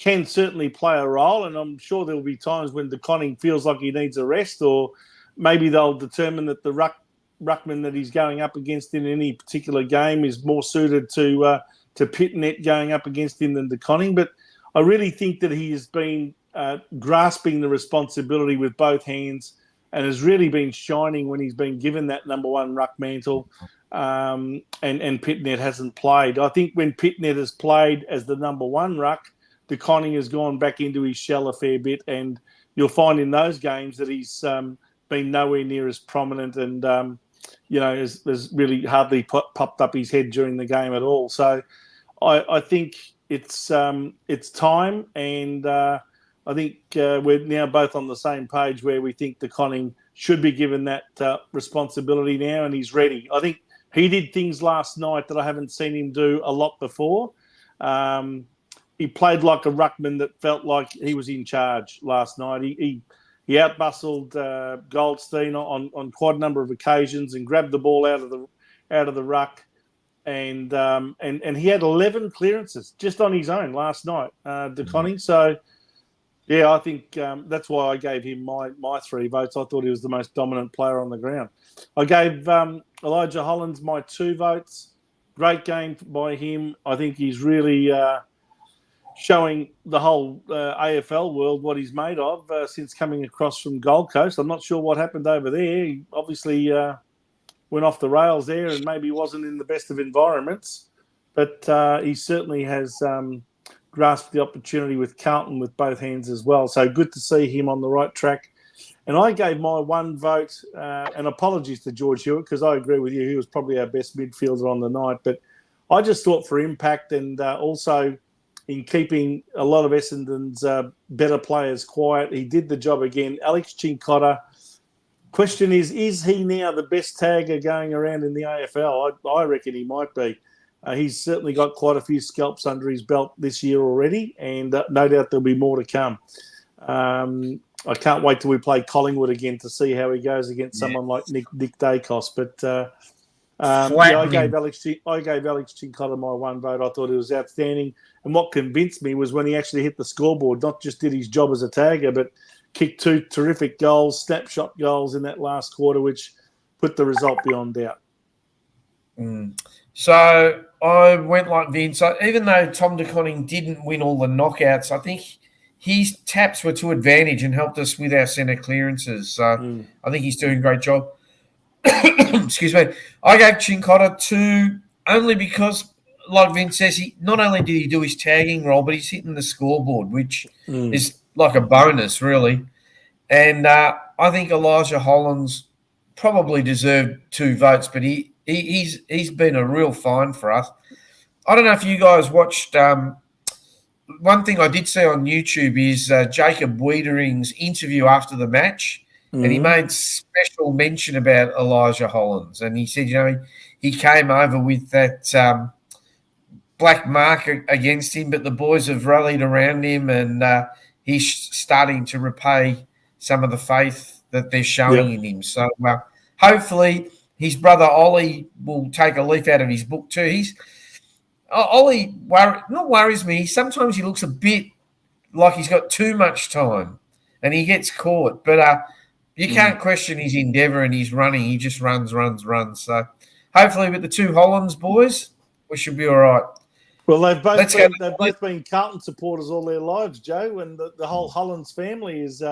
Speaker 3: can certainly play a role, and I'm sure there will be times when De Koning feels like he needs a rest, or maybe they'll determine that the ruckman that he's going up against in any particular game is more suited to Pitnet going up against him than De Koning. But I really think that he has been grasping the responsibility with both hands and has really been shining when he's been given that number 1 ruck mantle, and Pitnet hasn't played. I think when Pitnet has played as the number 1 ruck, De Koning has gone back into his shell a fair bit, and you'll find in those games that he's been nowhere near as prominent and has really hardly popped up his head during the game at all. So I think it's time, and I think we're now both on the same page where we think De Koning should be given that responsibility now, and he's ready. I think he did things last night that I haven't seen him do a lot before. He played like a ruckman that felt like he was in charge last night. He outbustled Goldstein on quite a number of occasions and grabbed the ball out of the ruck, and he had 11 clearances just on his own last night, De Koning. So I think that's why I gave him my 3 votes. I thought he was the most dominant player on the ground. I gave Elijah Hollands my 2 votes. Great game by him. I think he's really showing the whole AFL world what he's made of since coming across from Gold Coast. I'm not sure what happened over there. He obviously went off the rails there and maybe wasn't in the best of environments. But he certainly has grasped the opportunity with Carlton with both hands as well. So good to see him on the right track. And I gave my one vote, and apologies to George Hewitt, because I agree with you, he was probably our best midfielder on the night. But I just thought for impact and also in keeping a lot of Essendon's better players quiet, he did the job again. Alex Chincotta. Question is he now the best tagger going around in the AFL? I reckon he might be. He's certainly got quite a few scalps under his belt this year already, and no doubt there'll be more to come. I can't wait till we play Collingwood again to see how he goes against someone like Nick Dacos. But I gave Alex Chincotta my one vote. I thought it was outstanding. And what convinced me was when he actually hit the scoreboard, not just did his job as a tagger, but kicked 2 terrific goals, snapshot goals in that last quarter, which put the result beyond doubt.
Speaker 2: So I went like Vince. Even though Tom De Koning didn't win all the knockouts, I think his taps were to advantage and helped us with our centre clearances. So I think he's doing a great job. Excuse me. I gave Chincotta 2 only because, like Vince says, he not only did he do his tagging role, but he's hitting the scoreboard, which is like a bonus, really. And I think Elijah Hollands probably deserved 2 votes, but he's been a real find for us. I don't know if you guys watched. One thing I did see on YouTube is Jacob Wiedering's interview after the match, and he made special mention about Elijah Hollands, and he said, he came over with that black mark against him, but the boys have rallied around him, and he's starting to repay some of the faith that they're showing in him. So hopefully his brother Ollie will take a leaf out of his book too. Ollie not worries me. Sometimes he looks a bit like he's got too much time and he gets caught. But you can't question his endeavour and his running. He just runs. So hopefully with the 2 Hollands boys, we should be all right.
Speaker 3: Well, they've both been Carlton supporters all their lives, Joe, and the whole Hollands family is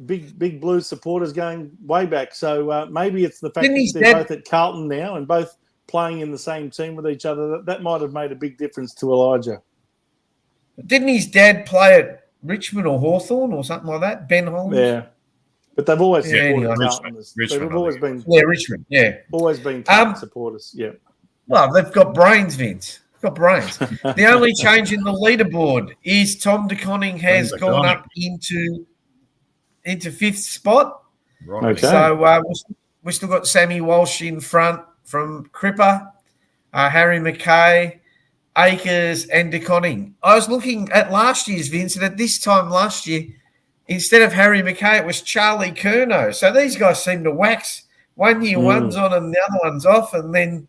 Speaker 3: big Blues supporters going way back. So maybe it's the fact that they're both at Carlton now and both playing in the same team with each other. That might have made a big difference to Elijah.
Speaker 2: Didn't his dad play at Richmond or Hawthorn or something like that? Ben Hollands?
Speaker 3: Yeah. But they've always supported Carlton. They've always been
Speaker 2: Richmond,
Speaker 3: always been Carlton supporters, yeah. Well,
Speaker 2: they've got brains, Vince. Got brains. The only change in the leaderboard is Tom De Koning has gone up into 5th spot.
Speaker 3: Right. Okay.
Speaker 2: So we still got Sammy Walsh in front from Cripper, Harry McKay, Akers, and De Koning. I was looking at last year's, Vince, and at this time last year, instead of Harry McKay, it was Charlie Curnow. So these guys seem to wax. 1 year one's on and the other one's off, and then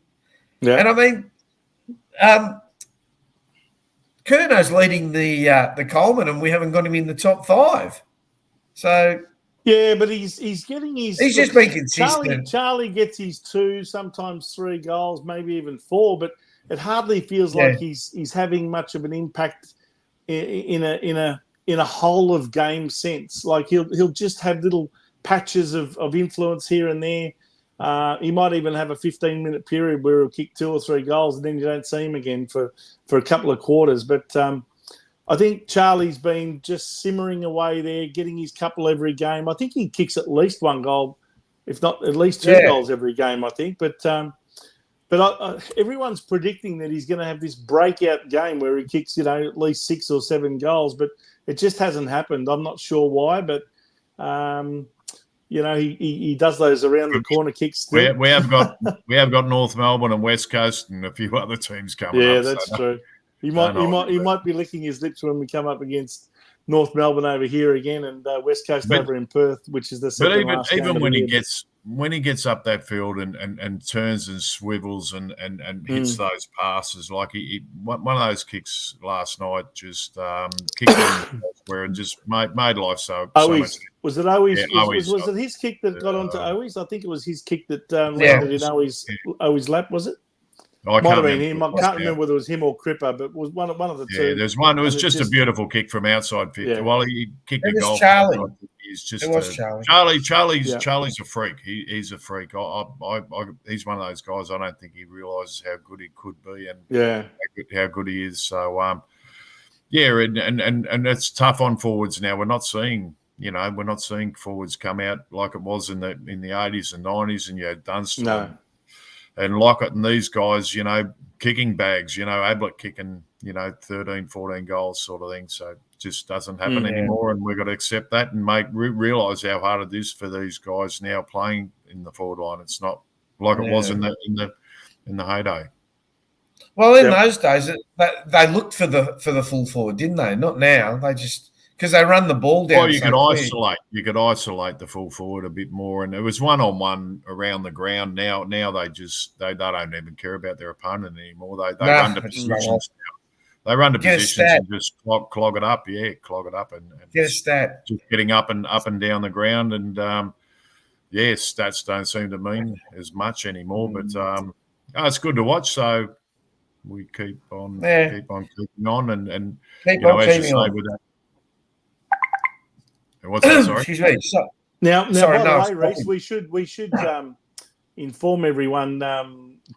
Speaker 2: and I mean, Curnow's leading the Coleman, and we haven't got him in the top 5. So
Speaker 3: yeah, but he's getting his.
Speaker 2: He's just been consistent.
Speaker 3: Charlie gets his 2, sometimes 3 goals, maybe even 4, but it hardly feels like he's having much of an impact in a whole of game sense. Like he'll just have little patches of influence here and there. He might even have a 15-minute period where he'll kick 2 or 3 goals, and then you don't see him again for a couple of quarters. But I think Charlie's been just simmering away there, getting his couple every game. I think he kicks at least 1 goal, if not at least 2 goals every game, I think. But everyone's predicting that he's going to have this breakout game where he kicks, at least 6 or 7 goals. But it just hasn't happened. I'm not sure why, but he does those around the corner kicks still.
Speaker 4: We have got North Melbourne and West Coast and a few other teams coming up.
Speaker 3: Yeah, that's true. He might be licking his lips when we come up against North Melbourne over here again and West Coast over in Perth, which is the second last game. But even when he gets up that field and turns and swivels and hits those passes, like one of those kicks last night just kicked him elsewhere and just made life so much. Was it Owies? Yeah, was it his kick that got onto Owies? I think it was his kick that landed in Owies' lap, was it?
Speaker 4: I
Speaker 3: Might have
Speaker 4: can't
Speaker 3: been
Speaker 4: remember.
Speaker 3: him. I can't remember whether it was him or Cripper, but it was one of the two.
Speaker 4: Yeah, there's one. It was
Speaker 3: And
Speaker 4: just a beautiful kick from outside 50.
Speaker 3: Yeah.
Speaker 4: Well, he kicked
Speaker 2: It
Speaker 4: a
Speaker 2: was
Speaker 4: goal.
Speaker 2: Charlie.
Speaker 4: He's just
Speaker 2: It was Charlie.
Speaker 4: Charlie's
Speaker 3: Yeah.
Speaker 4: a freak. He's a freak. He's one of those guys. I don't think he realises how good he could be and how good he is. So and it's tough on forwards now. We're not seeing forwards come out like it was in the 80s and 90s, and you had Dunstall.
Speaker 3: No.
Speaker 4: And Lockett and these guys, kicking bags, Ablett kicking, 13, 14 goals sort of thing. So it just doesn't happen anymore. And we've got to accept that and realise how hard it is for these guys now playing in the forward line. It's not like it was in the heyday.
Speaker 2: Well, in those days, they looked for the full forward, didn't they? Not now. They just because they run the ball down.
Speaker 4: Well, you could isolate the full forward a bit more, and it was 1-on-1 around the ground. Now they don't even care about their opponent anymore. They run to positions. They run to positions and just clog it up. Yeah, clog it up and
Speaker 2: get a stat.
Speaker 4: Just getting up and down the ground, and stats don't seem to mean as much anymore. But it's good to watch. So we keep on keeping on, and
Speaker 2: keep on
Speaker 4: as you say with that. What's that? Sorry.
Speaker 2: Excuse me.
Speaker 3: Now, by the way, Rhys, we should inform everyone. Now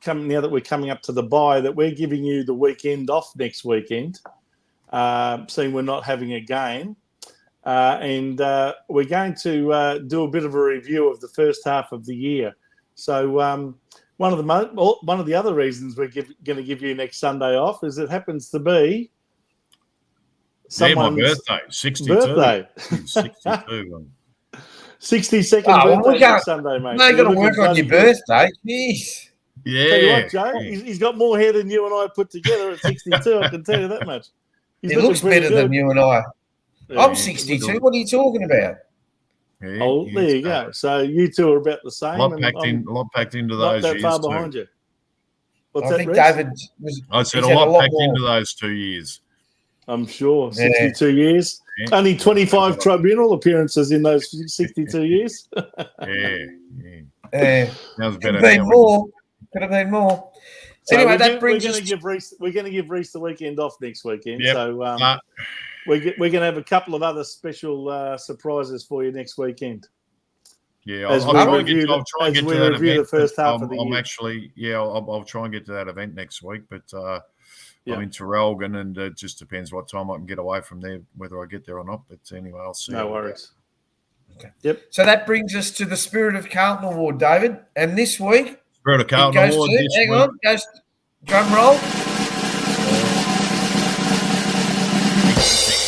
Speaker 3: that we're coming up to the bye, that we're giving you the weekend off next weekend, seeing we're not having a game, and we're going to do a bit of a review of the first half of the year. So one of the other reasons we're going to give you next Sunday off is it happens to be
Speaker 4: my birthday, 62.
Speaker 3: Birthday.
Speaker 4: 62.
Speaker 3: 62nd birthday next Sunday, mate.
Speaker 2: No, you've got to work on your birthday. Jeez.
Speaker 4: Yeah.
Speaker 3: Tell you what, Joe, he's got more hair than you and I put together at 62. I can tell you that much.
Speaker 2: He looks better than you and I. Yeah, I'm 62. What are you talking about?
Speaker 3: Yeah, there you go. So you two are about the same.
Speaker 4: A lot packed into those
Speaker 3: not that
Speaker 4: years
Speaker 3: far behind
Speaker 4: too.
Speaker 3: you. What's
Speaker 2: I
Speaker 3: that,
Speaker 2: think
Speaker 3: Rhys?
Speaker 2: David
Speaker 4: I said a lot packed into those 2 years.
Speaker 3: I'm sure. 62 years. Yeah. Only 25 tribunal appearances in those 62 years.
Speaker 2: Yeah.
Speaker 4: Sounds
Speaker 2: Could
Speaker 4: better.
Speaker 2: have been more.
Speaker 3: So
Speaker 2: anyway,
Speaker 3: we're going to give Rhys the weekend off next weekend.
Speaker 4: Yep.
Speaker 3: So we're going to have a couple of other special surprises for you next weekend.
Speaker 4: Yeah,
Speaker 3: I'll try and get to that event. The first half of the year.
Speaker 4: I'll try and get to that event next week, but I'm in Traralgon, and it just depends what time I can get away from there, whether I get there or not. But anyway, I'll see.
Speaker 3: No worries.
Speaker 2: Okay.
Speaker 3: Yep.
Speaker 2: So that brings us to the Spirit of Carlton Award, David. And this week,
Speaker 4: Spirit of Carlton Award.
Speaker 2: Goes drum roll.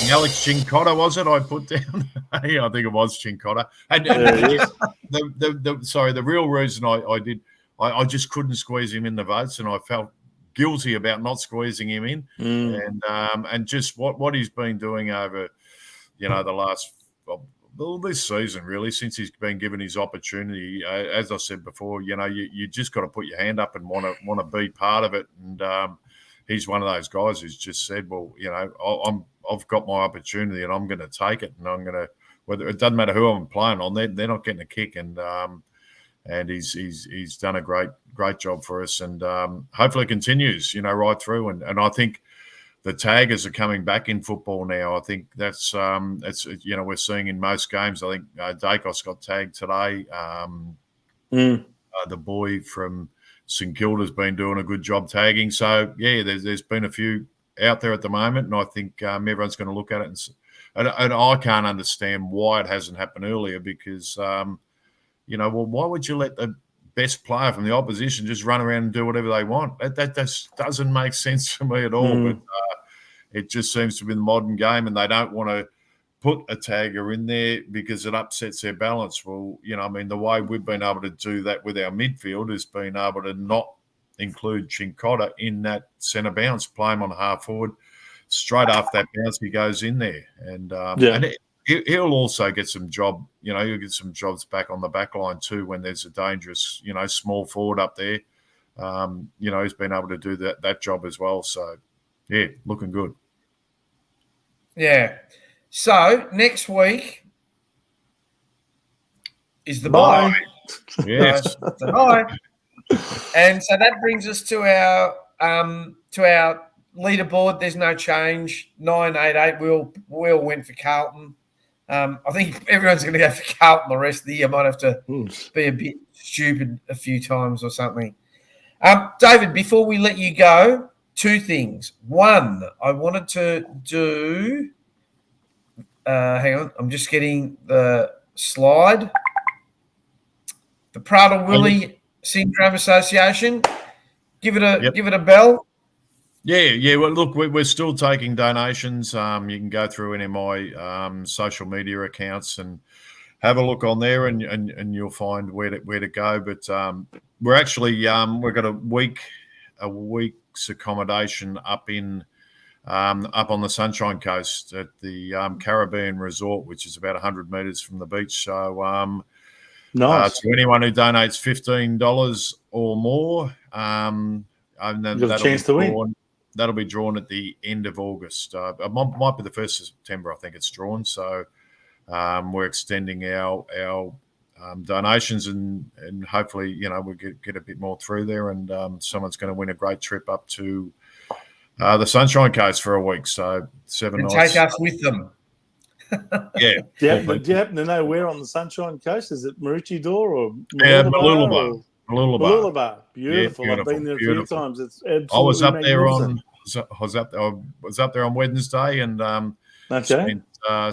Speaker 4: Alex Cincotta, was it? I put down. Yeah, I think it was Cincotta. And the real reason I just couldn't squeeze him in the votes, and I felt guilty about not squeezing him in, and just what he's been doing over, the last this season really, since he's been given his opportunity. As I said before, you just got to put your hand up and want to be part of it, and he's one of those guys who's just said, well, I've got my opportunity and I'm going to take it, and I'm going to, whether it doesn't matter who I'm playing on, they're not getting a kick, and he's done a great job for us, and hopefully it continues, right through. And I think the taggers are coming back in football now. I think that's we're seeing in most games. I think Dacos got tagged today. The boy from St Kilda's been doing a good job tagging. So yeah, there's been a few out there at the moment, and I think everyone's going to look at it, and I can't understand why it hasn't happened earlier, because why would you let the best player from the opposition just run around and do whatever they want? That just doesn't make sense to me at all. But it just seems to be the modern game, and they don't want to put a tagger in there because it upsets their balance. Well, the way we've been able to do that with our midfield is being able to not include Cincotta in that centre bounce, play him on half forward. Straight after that bounce, he goes in there. And he'll also get some job, he'll get some jobs back on the back line too when there's a dangerous, small forward up there. He's been able to do that job as well. So, yeah, looking good.
Speaker 2: Yeah. So, next week is the bye.
Speaker 4: Yes.
Speaker 2: The bye. And so that brings us to our leaderboard. There's no change. 988. We all went for Carlton. I think everyone's going to go for Carlton the rest of the year. Might have to be a bit stupid a few times or something. David, before we let you go, two things. One, I wanted to do. Hang on, I'm just getting the slide. The Prader-Willi Syndrome Association. Give it a bell.
Speaker 4: Yeah. Well, look, we're still taking donations. You can go through any of my social media accounts and have a look on there, and you'll find where to go. But we're actually we've got a week's accommodation up on the Sunshine Coast at the Caribbean Resort, which is about 100 metres from the beach. So
Speaker 3: nice.
Speaker 4: To anyone who donates $15 or more, and then
Speaker 3: you've got a chance to win.
Speaker 4: That'll be drawn at the end of August. It might be the 1st of September, I think it's drawn. So we're extending our donations and hopefully, we'll get a bit more through there, and someone's going to win a great trip up to the Sunshine Coast for a week. So 7 nights.
Speaker 2: Take us with them.
Speaker 4: Yeah.
Speaker 3: Do you happen to know where on the Sunshine Coast? Is it Maroochydore or
Speaker 4: Mooloolaba?
Speaker 3: Mooloolaba. Beautiful.
Speaker 4: Yeah,
Speaker 3: I've been there a few times. It's absolutely
Speaker 4: I was up there on Wednesday and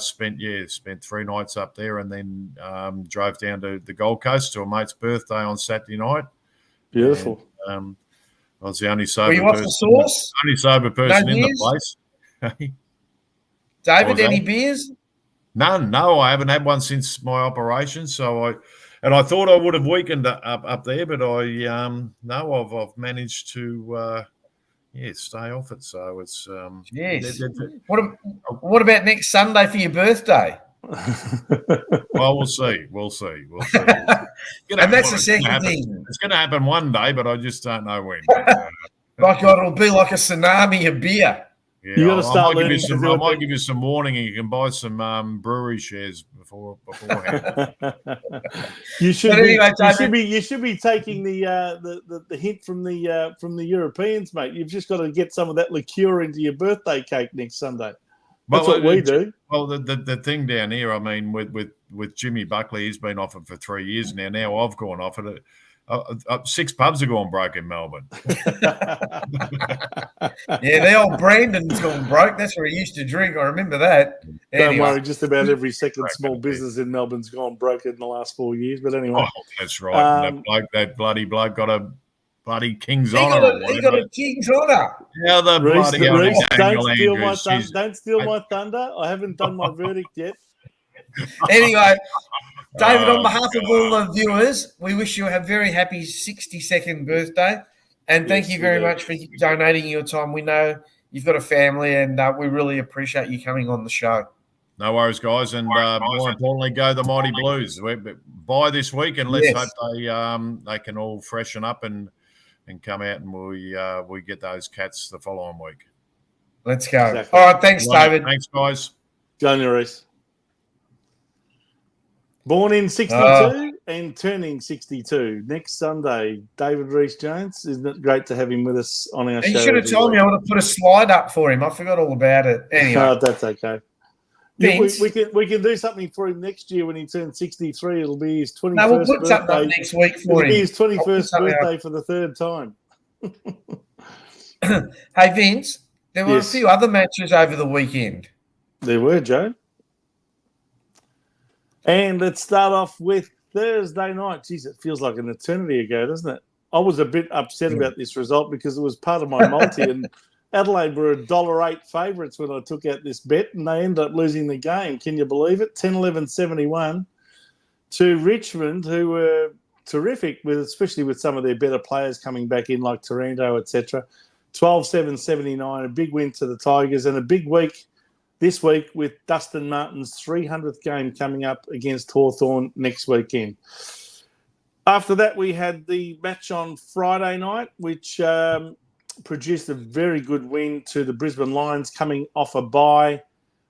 Speaker 4: spent 3 nights up there, and then drove down to the Gold Coast to a mate's birthday on Saturday night.
Speaker 3: Beautiful.
Speaker 4: And, I was the only sober
Speaker 2: Were you off the sauce?
Speaker 4: Only sober person in the place.
Speaker 2: David, any beers?
Speaker 4: None. No, I haven't had one since my operation. So I thought I would have weakened up there, but I've managed to stay off it. So it's
Speaker 2: yes. What about next Sunday for your birthday?
Speaker 4: Well, we'll see.
Speaker 2: And that's the second thing.
Speaker 4: It's going to happen one day, but I just don't know when.
Speaker 2: By God, it'll be like a tsunami of beer.
Speaker 3: Yeah, you got to start learning.
Speaker 4: I might give you some warning, and you can buy some brewery shares beforehand.
Speaker 3: You should be taking the hint from the Europeans, mate. You've just got to get some of that liqueur into your birthday cake next Sunday. That's what we do.
Speaker 4: Well, the thing down here, I mean, with Jimmy Buckley, he's been off it for 3 years now. Now I've gone off it. 6 pubs have gone broke in Melbourne.
Speaker 2: Yeah, the old Brandon's gone broke. That's where he used to drink. I remember that.
Speaker 3: Don't worry, just about every second small business in Melbourne's gone broke in the last 4 years. But anyway.
Speaker 4: Oh, that's right. That bloody bloke got a bloody King's Honour.
Speaker 2: He got a King's Honour.
Speaker 4: How the bloody
Speaker 3: Rhys, don't steal my thunder. I haven't done my verdict yet.
Speaker 2: Anyway, David, on behalf of all the viewers, we wish you a very happy 62nd birthday. And thank you very much for donating your time. We know you've got a family, and we really appreciate you coming on the show.
Speaker 4: No worries, guys. And more importantly, go the Mighty Blues. Buy this week, and let's hope they can all freshen up and come out, and we get those Cats the following week.
Speaker 2: Let's go. Exactly. All right, thanks, David.
Speaker 4: Thanks, guys.
Speaker 3: Go, Reese. Born in 62 and turning 62. Next Sunday, David Rhys-Jones. Isn't it great to have him with us on our show?
Speaker 2: You should have told me I would have put a slide up for him. I forgot all about it. Anyway.
Speaker 3: No, that's okay. Yeah, we can do something for him next year when he turns 63. It'll be his 21st birthday.
Speaker 2: We'll put something up next week for him.
Speaker 3: It'll be his 21st birthday for the 3rd time.
Speaker 2: Hey, Vince, there were a few other matches over the weekend.
Speaker 3: There were, Joe. And let's start off with Thursday night. Jeez, it feels like an eternity ago, doesn't it? I was a bit upset about this result because it was part of my multi, and Adelaide were $1.08 favourites when I took out this bet, and they ended up losing the game. Can you believe it? 10-11-71 to Richmond, who were terrific, especially with some of their better players coming back in, like Taranto, etc. 12-7-79, a big win to the Tigers, and a big week this week with Dustin Martin's 300th game coming up against Hawthorn next weekend. After that, we had the match on Friday night, which produced a very good win to the Brisbane Lions coming off a bye,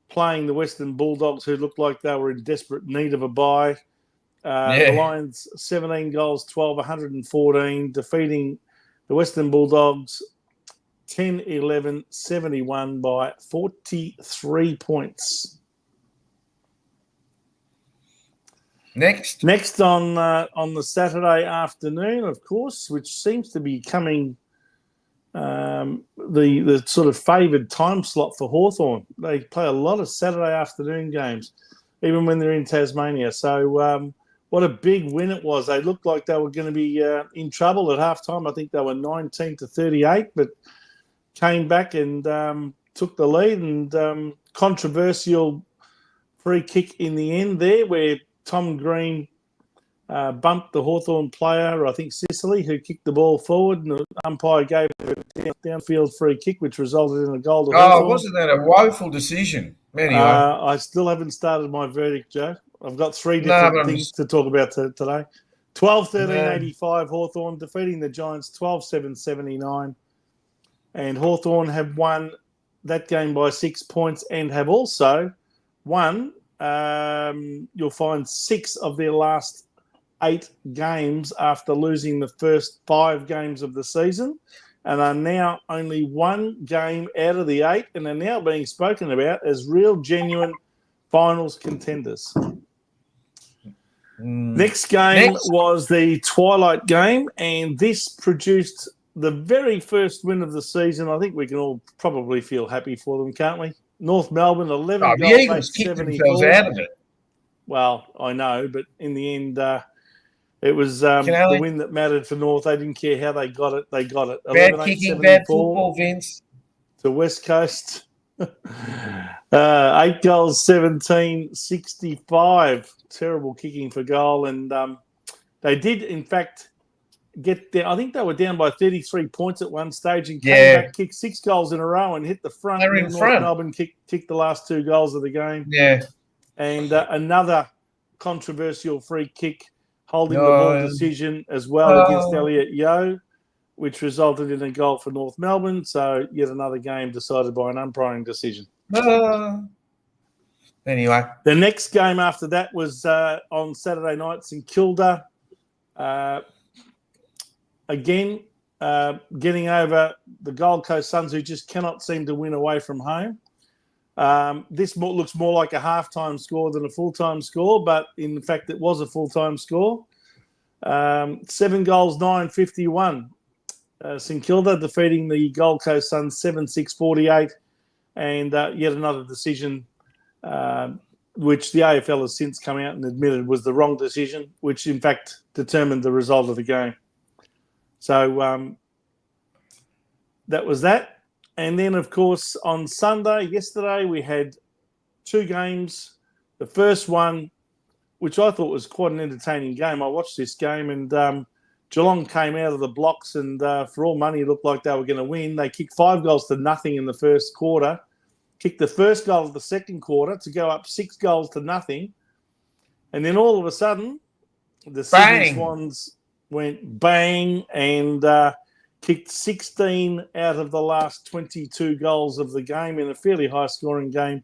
Speaker 3: playing the Western Bulldogs, who looked like they were in desperate need of a bye. The Lions 17 goals, 12, 114, defeating the Western Bulldogs 10-11, 71 by 43 points. Next on the Saturday afternoon, of course, which seems to be coming the sort of favoured time slot for Hawthorn. They play a lot of Saturday afternoon games, even when they're in Tasmania. So what a big win it was. They looked like they were going to be in trouble at halftime. I think they were 19-38, but came back and took the lead. And controversial free kick in the end there where Tom Green bumped the Hawthorn player, I think Sicily, who kicked the ball forward, and the umpire gave a downfield free kick, which resulted in a goal to Hawthorn.
Speaker 2: Wasn't that a woeful decision? Anyway.
Speaker 3: I still haven't started my verdict, Joe. I've got three different things to talk about today. 12-13-85 Hawthorn, defeating the Giants 12-7-79. And Hawthorn have won that game by 6 points and have also won, you'll find 6 of their last 8 games after losing the first 5 games of the season, and are now only 1 game out of the 8 and are now being spoken about as real, genuine finals contenders. Next game was the Twilight game, and this produced the very first win of the season. I think we can all probably feel happy for them, can't we? North Melbourne, 11 goals,
Speaker 2: the Eagles kicked themselves out of it.
Speaker 3: Well, I know, but in the end, it was the win that mattered for North. They didn't care how they got it. They got it.
Speaker 2: Bad kicking, bad football, Vince.
Speaker 3: To West Coast. 8 goals, 17, 65. Terrible kicking for goal. And they did, in fact, get there. I think they were down by 33 points at one stage and came back, kicked 6 goals in a row and hit the front.
Speaker 2: They were in front.
Speaker 3: Melbourne kicked the last 2 goals of the game.
Speaker 2: Yeah.
Speaker 3: And another controversial free kick holding the ball decision as well against Elliot Yeo, which resulted in a goal for North Melbourne. So yet another game decided by an umpiring decision.
Speaker 2: Anyway.
Speaker 3: The next game after that was on Saturday night, St Kilda. Again, getting over the Gold Coast Suns, who just cannot seem to win away from home. This looks more like a halftime score than a full-time score, but in fact it was a full-time score. 7 goals, 9-51. St Kilda defeating the Gold Coast Suns 7-6-48, and yet another decision which the AFL has since come out and admitted was the wrong decision, which in fact determined the result of the game. So that was that. And then, of course, on yesterday, we had 2 games. The first one, which I thought was quite an entertaining game. I watched this game, and Geelong came out of the blocks, and for all money, it looked like they were going to win. They kicked 5 goals to nothing in the first quarter, kicked the first goal of the second quarter to go up 6 goals to nothing. And then all of a sudden, the Sydney Swans went bang and kicked 16 out of the last 22 goals of the game in a fairly high-scoring game.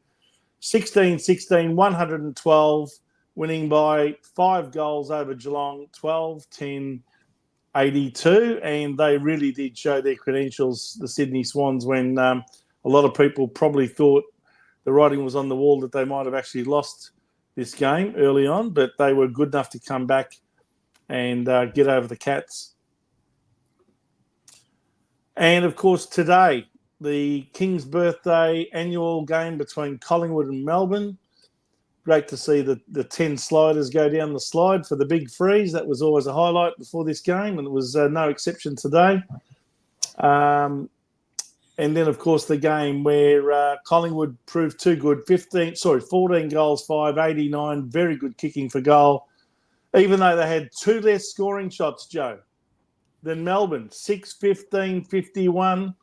Speaker 3: 16-16, 112, winning by 5 goals over Geelong, 12-10, 82. And they really did show their credentials, the Sydney Swans, when a lot of people probably thought the writing was on the wall that they might have actually lost this game early on, but they were good enough to come back and get over the Cats. And, of course, today, the King's Birthday annual game between Collingwood and Melbourne. Great to see the 10 sliders go down the slide for the big freeze. That was always a highlight before this game, and it was no exception today. And then, of course, the game where Collingwood proved too good. 14 goals, 5, 89, very good kicking for goal. Even though they had 2 less scoring shots, Joe, than Melbourne, 6, 15, 51.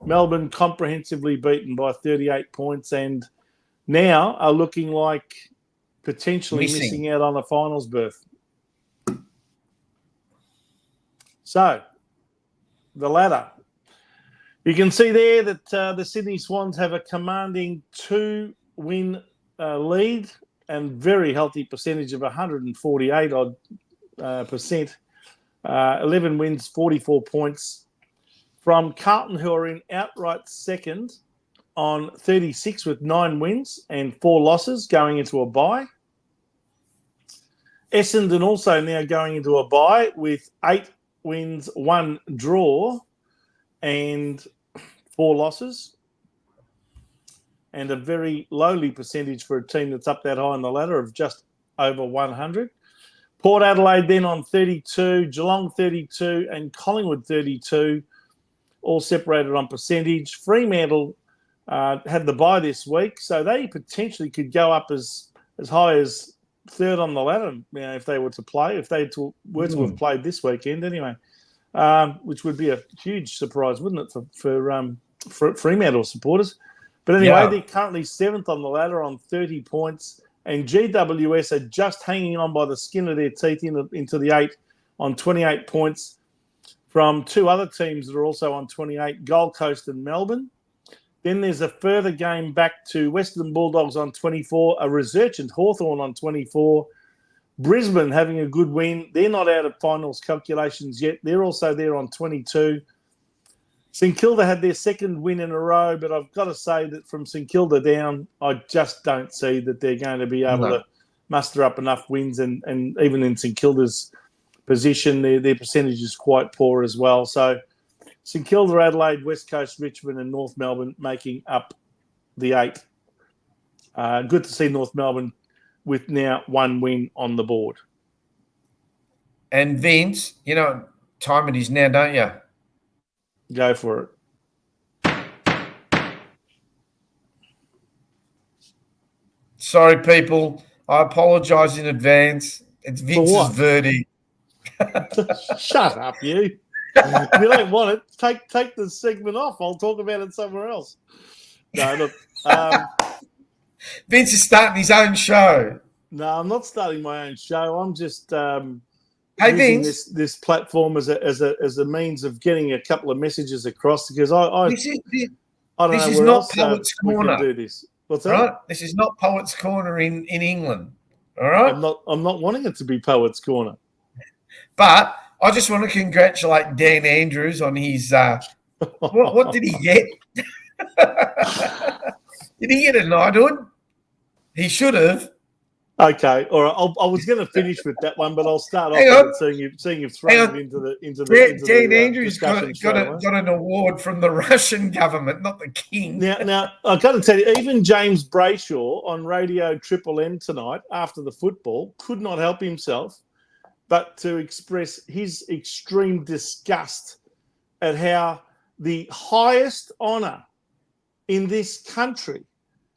Speaker 3: Melbourne comprehensively beaten by 38 points and now are looking like potentially missing out on a finals berth. So, the ladder. You can see there that the Sydney Swans have a commanding 2-win lead and very healthy percentage of 148 odd percent. 11 wins, 44 points. From Carlton, who are in outright second on 36 with 9 wins and 4 losses going into a bye. Essendon also now going into a bye with 8 wins, 1 draw and 4 losses. And a very lowly percentage for a team that's up that high on the ladder of just over 100. Port Adelaide then on 32, Geelong 32 and Collingwood 32, all separated on percentage. Fremantle had the bye this week, so they potentially could go up as high as third on the ladder, if they were to play, if they were to have played this weekend anyway, which would be a huge surprise, wouldn't it, for Fremantle supporters? But anyway, they're currently 7th on the ladder on 30 points, and GWS are just hanging on by the skin of their teeth into the 8 on 28 points from 2 other teams that are also on 28, Gold Coast and Melbourne. Then there's a further game back to Western Bulldogs on 24, a resurgent Hawthorn on 24, Brisbane having a good win. They're not out of finals calculations yet. They're also there on 22. St Kilda had their second win in a row, but I've got to say that from St Kilda down, I just don't see that they're going to be able to muster up enough wins. And even in St Kilda's position, their percentage is quite poor as well. So St Kilda, Adelaide, West Coast, Richmond and North Melbourne making up the 8. Good to see North Melbourne with now 1 win on the board.
Speaker 2: And Vince, you know what time it is now, don't you?
Speaker 3: Go for it.
Speaker 2: Sorry, people. I apologise in advance. It's Vince's verdict.
Speaker 3: Shut up, you. If you don't want it, take the segment off. I'll talk about it somewhere else. No, look.
Speaker 2: Vince is starting his own show.
Speaker 3: No, I'm not starting my own show. I'm just
Speaker 2: hey,
Speaker 3: using
Speaker 2: Vince,
Speaker 3: this platform as a means of getting a couple of messages across because I don't
Speaker 2: this
Speaker 3: know
Speaker 2: is
Speaker 3: where
Speaker 2: not
Speaker 3: else
Speaker 2: Poets
Speaker 3: we
Speaker 2: Corner.
Speaker 3: can do this. What's that?
Speaker 2: Right? This is not Poets Corner in England. All right.
Speaker 3: I'm not wanting it to be Poets Corner.
Speaker 2: But I just want to congratulate Dan Andrews on his what did he get? Did he get a knighthood? He should have.
Speaker 3: Okay, all right. I was going to finish with that one, but I'll start off with seeing you've thrown it into the
Speaker 2: Dan Andrews
Speaker 3: discussion
Speaker 2: got an award from the Russian government, not the king.
Speaker 3: Now I've got to tell you, even James Brayshaw on Radio Triple M tonight after the football could not help himself but to express his extreme disgust at how the highest honour in this country,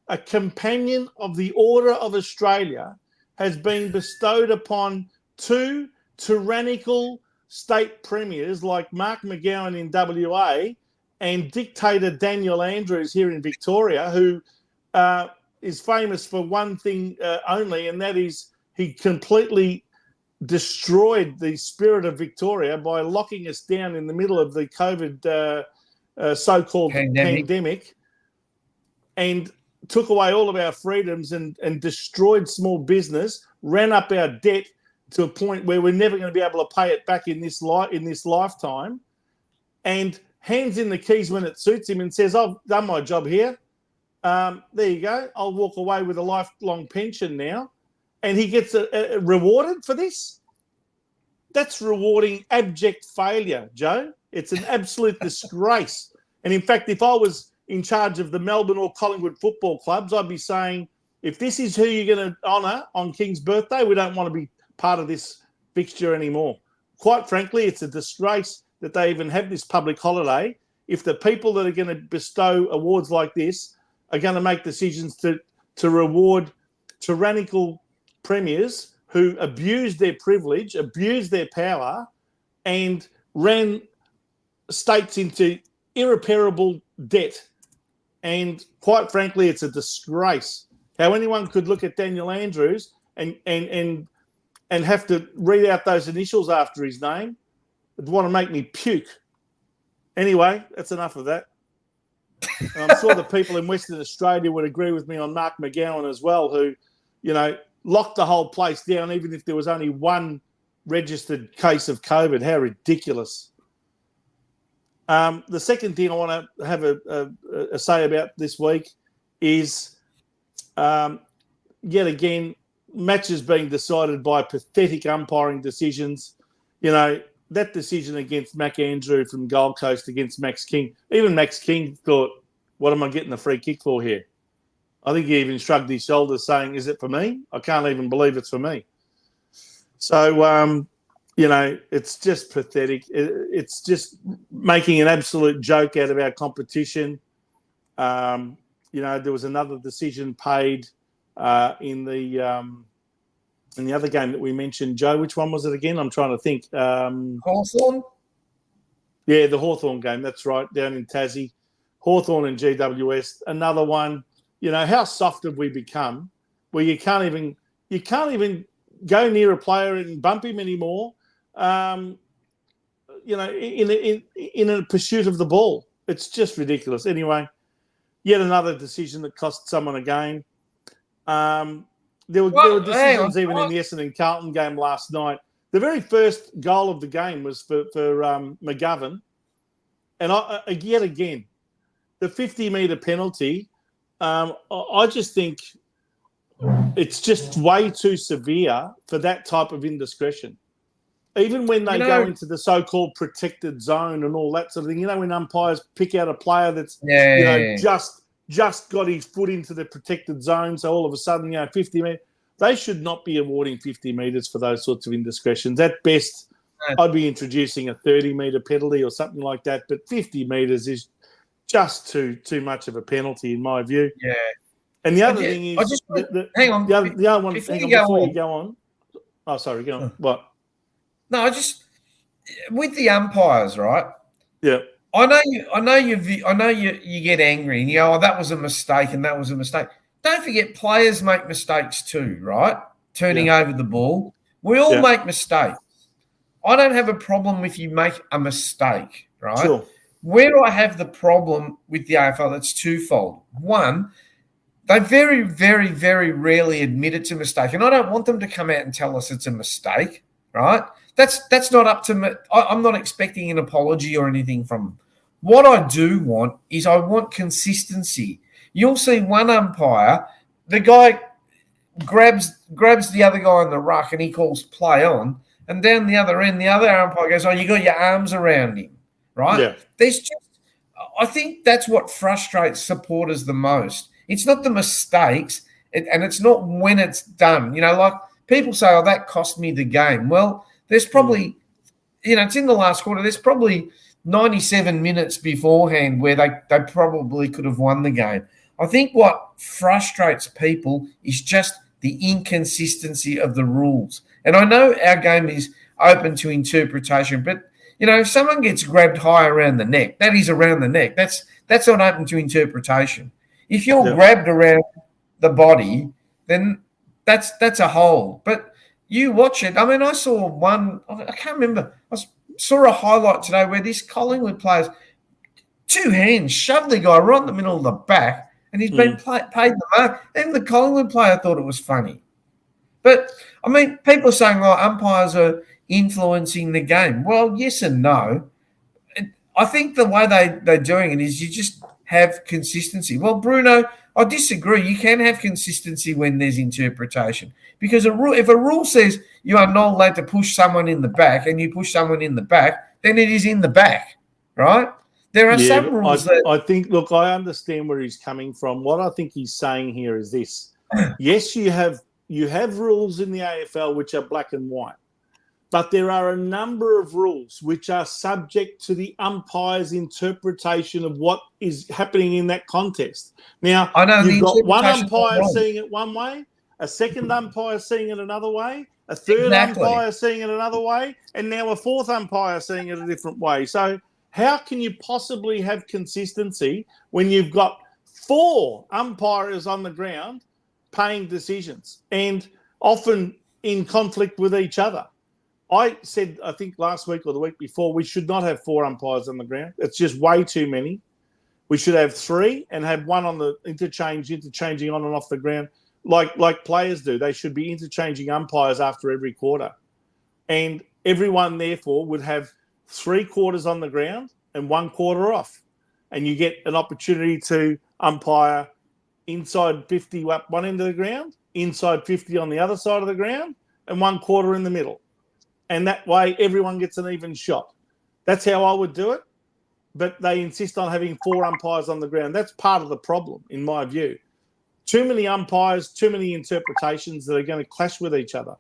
Speaker 3: a companion of the Order of Australia, has been bestowed upon 2 tyrannical state premiers like Mark McGowan in WA and dictator Daniel Andrews here in Victoria, who is famous for one thing only, and that is he completely destroyed the spirit of Victoria by locking us down in the middle of the COVID so-called pandemic and took away all of our freedoms and destroyed small business, ran up our debt to a point where we're never going to be able to pay it back in this lifetime, and hands in the keys when it suits him and says, I've done my job here. There you go. I'll walk away with a lifelong pension now. And he gets rewarded for this? That's rewarding abject failure, Joe. It's an absolute disgrace. And in fact, if I was in charge of the Melbourne or Collingwood football clubs, I'd be saying, if this is who you're going to honour on King's birthday, we don't want to be part of this fixture anymore. Quite frankly, it's a disgrace that they even have this public holiday if the people that are going to bestow awards like this are going to make decisions to reward tyrannical premiers who abused their privilege, abused their power, and ran states into irreparable debt. And quite frankly, it's a disgrace how anyone could look at Daniel Andrews and have to read out those initials after his name. It'd want to make me puke. Anyway, that's enough of that. And I'm sure the people in Western Australia would agree with me on Mark McGowan as well, who, lock the whole place down, even if there was only one registered case of COVID. How ridiculous. The second thing I want to have a say about this week is, yet again, matches being decided by pathetic umpiring decisions. That decision against Mac Andrew from Gold Coast against Max King, even Max King thought, what am I getting the free kick for here? I think he even shrugged his shoulders saying, is it for me? I can't even believe it's for me. So, it's just pathetic. It's just making an absolute joke out of our competition. There was another decision paid in the other game that we mentioned. Joe, which one was it again? I'm trying to think.
Speaker 2: Hawthorn?
Speaker 3: Yeah, the Hawthorn game. That's right, down in Tassie. Hawthorn and GWS. Another one. How soft have we become where you can't even go near a player and bump him anymore, in a pursuit of the ball. It's just ridiculous. Anyway, yet another decision that cost someone a game. There were decisions even in the Essendon Carlton game last night. The very first goal of the game was for McGovern. And yet again, the 50-metre penalty, I just think it's just way too severe for that type of indiscretion. Even when they go into the so-called protected zone and all that sort of thing, when umpires pick out a player that's just got his foot into the protected zone, so all of a sudden, 50 metres, they should not be awarding 50 metres for those sorts of indiscretions. At best, I'd be introducing a 30-metre penalty or something like that, but 50 metres is just too much of a penalty in my view.
Speaker 2: Yeah.
Speaker 3: And the other thing is...
Speaker 2: hang on.
Speaker 3: The other one, before you go on. Oh, sorry, go on. What?
Speaker 2: No, with the umpires, right?
Speaker 3: Yeah.
Speaker 2: I know you get angry and you go, oh, that was a mistake and that was a mistake. Don't forget players make mistakes too, right? Turning over the ball. We all make mistakes. I don't have a problem if you make a mistake, right?
Speaker 3: Sure.
Speaker 2: Where I have the problem with the AFL, that's twofold. One, they very, very, very rarely admit it's a mistake. And I don't want them to come out and tell us it's a mistake, right? That's not up to me. I'm not expecting an apology or anything from them. What I do want is I want consistency. You'll see one umpire, the guy grabs the other guy in the ruck and he calls play on, and down the other end, the other umpire goes, oh, you got your arms around him, right? Yeah. I think that's what frustrates supporters the most. It's not the mistakes, and it's not when it's done. Like people say, oh, that cost me the game. Well, there's probably, it's in the last quarter, there's probably 97 minutes beforehand where they probably could have won the game. I think what frustrates people is just the inconsistency of the rules. And I know our game is open to interpretation, but, if someone gets grabbed high around the neck, that is around the neck. That's not open to interpretation. If you're grabbed around the body, then that's a hold. But you watch it. I mean, I saw one, I can't remember. I saw a highlight today where this Collingwood player's two hands shoved the guy right in the middle of the back, and he's been paid the mark. Even the Collingwood player thought it was funny. But, I mean, people are saying, umpires are influencing the game. Well, yes and no. I think the way they're doing it is you just have consistency. Well, Bruno, I disagree. You can have consistency when there's interpretation. Because if a rule says you are not allowed to push someone in the back and you push someone in the back, then it is in the back, right? There are some rules
Speaker 3: I think, look, I understand where he's coming from. What I think he's saying here is this. Yes, you have rules in the AFL which are black and white. But there are a number of rules which are subject to the umpire's interpretation of what is happening in that contest. Now, you've got one umpire seeing it one way, a second umpire seeing it another way, a third umpire seeing it another way, and now a fourth umpire seeing it a different way. So how can you possibly have consistency when you've got four umpires on the ground paying decisions and often in conflict with each other? I said, I think last week or the week before, we should not have four umpires on the ground. It's just way too many. We should have three and have one on the interchanging on and off the ground. like players do. They should be interchanging umpires after every quarter. And everyone, therefore, would have 3 quarters on the ground and 1 quarter off. And you get an opportunity to umpire inside 50 up one end of the ground, inside 50 on the other side of the ground, and 1 quarter in the middle. And that way, everyone gets an even shot. That's how I would do it. But they insist on having 4 umpires on the ground. That's part of the problem, in my view. Too many umpires, too many interpretations that are going to clash with each other.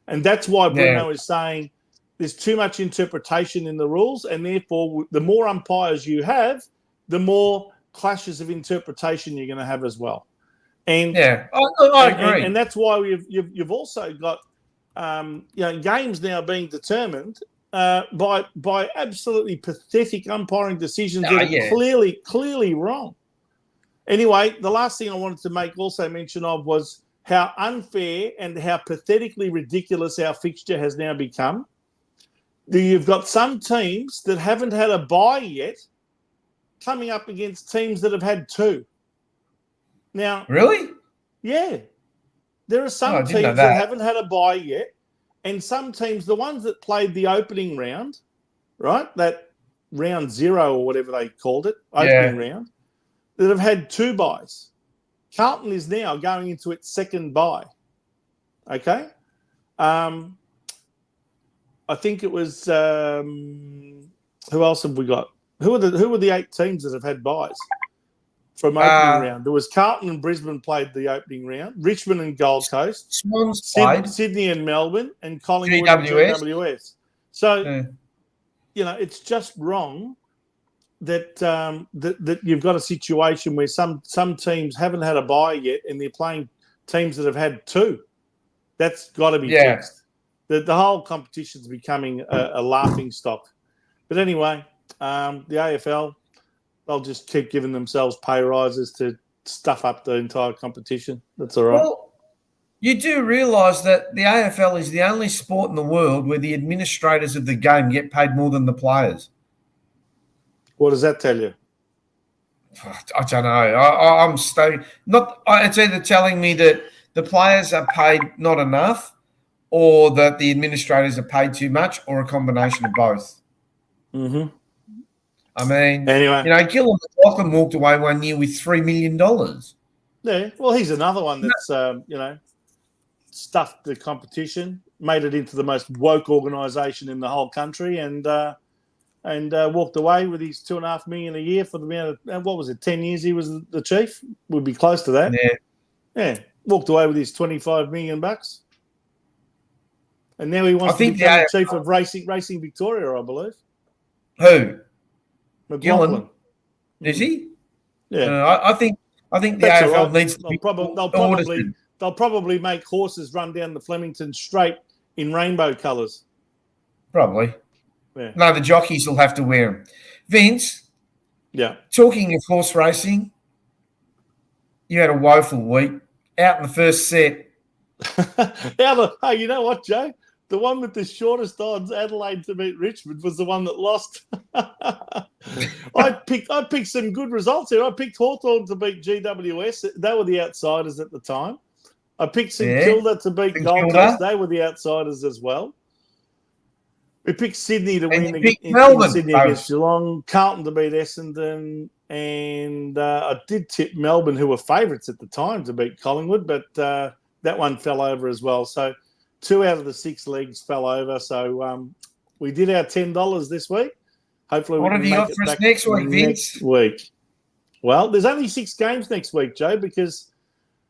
Speaker 3: And that's why Bruno is saying there's too much interpretation in the rules, and therefore the more umpires you have, the more clashes of interpretation you're going to have as well. And
Speaker 2: I agree.
Speaker 3: And that's why you've also got games now being determined by absolutely pathetic umpiring decisions that are clearly wrong. Anyway, the last thing I wanted to make also mention of was how unfair and how pathetically ridiculous our fixture has now become. You've got some teams that haven't had a bye yet coming up against teams that have had 2. Now,
Speaker 2: really?
Speaker 3: Yeah. There are some teams that haven't had a bye yet, and some teams, the ones that played the opening round, right, that round 0 or whatever they called it, opening round, that have had 2 byes. Carlton is now going into its 2nd bye. Okay? I think it was who else have we got? Who are the 8 teams that have had byes from opening round? There was Carlton and Brisbane played the opening round. Richmond and Gold Coast. Sydney and Melbourne, and Collingwood and GWS. So, it's just wrong that that you've got a situation where some teams haven't had a bye yet, and they're playing teams that have had 2. That's got to be fixed. The whole competition's becoming a laughing stock. But anyway, the AFL, they'll just keep giving themselves pay rises to stuff up the entire competition. That's all right.
Speaker 2: Well, you do realise that the AFL is the only sport in the world where the administrators of the game get paid more than the players.
Speaker 3: What does that tell you?
Speaker 2: I don't know. I'm staying. It's either telling me that the players are paid not enough, or that the administrators are paid too much, or a combination of both.
Speaker 3: Mm-hmm.
Speaker 2: I mean,
Speaker 3: anyway,
Speaker 2: Gillon McLaughlin walked away one year with $3 million.
Speaker 3: Yeah, well, he's another one that's stuffed the competition, made it into the most woke organisation in the whole country, and walked away with his $2.5 million a year for the amount of, what was it, 10 years he was the chief? Would be close to that.
Speaker 2: Yeah.
Speaker 3: Walked away with his $25 million. And now he wants to become the chief of Racing Victoria, I believe.
Speaker 2: Who?
Speaker 3: McLaughlin.
Speaker 2: Gillon. Is he?
Speaker 3: Yeah.
Speaker 2: I think the AFL needs to
Speaker 3: They'll probably make horses run down the Flemington Straight in rainbow colours.
Speaker 2: Probably.
Speaker 3: Yeah.
Speaker 2: No, the jockeys will have to wear them. Vince.
Speaker 3: Yeah.
Speaker 2: Talking of horse racing, you had a woeful week out in the first set.
Speaker 3: Hey, you know what, Joe? The one with the shortest odds, Adelaide to beat Richmond, was the one that lost. I picked some good results here. I picked Hawthorn to beat GWS. They were the outsiders at the time. I picked St Kilda to beat Gold Coast. They were the outsiders as well. We picked Sydney to win against Sydney against Geelong, Carlton to beat Essendon, and I did tip Melbourne, who were favourites at the time, to beat Collingwood, but that one fell over as well. So 2 out of the 6 legs fell over. So we did our $10 this week. Hopefully,
Speaker 2: what have you got for us next week, Vince?
Speaker 3: Next week. Well, there's only 6 games next week, Joe, because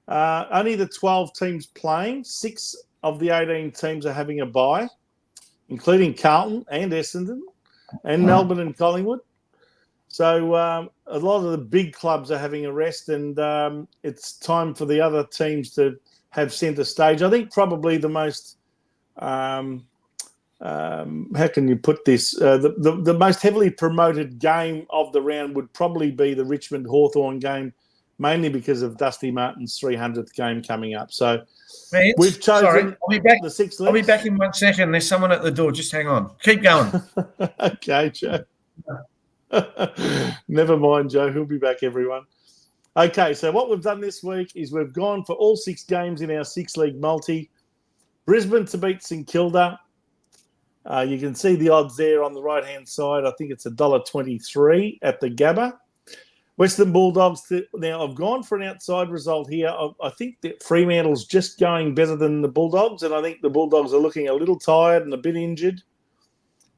Speaker 3: only the 12 teams playing. 6 of the 18 teams are having a bye, including Carlton and Essendon and Melbourne and Collingwood. So a lot of the big clubs are having a rest, and it's time for the other teams to have centre stage. I think probably the most, how can you put this? The most heavily promoted game of the round would probably be the Richmond Hawthorn game, mainly because of Dusty Martin's 300th game coming up. So we've chosen the 6 legs.
Speaker 2: I'll be back in 1 second. There's someone at the door. Just hang on. Keep going.
Speaker 3: Okay, Joe. Never mind, Joe. He'll be back, everyone. Okay, so what we've done this week is we've gone for all 6 games in our 6-league multi. Brisbane to beat St Kilda. You can see the odds there on the right-hand side. I think it's $1.23 at the Gabba. Western Bulldogs. Now, I've gone for an outside result here. I think that Fremantle's just going better than the Bulldogs, and I think the Bulldogs are looking a little tired and a bit injured.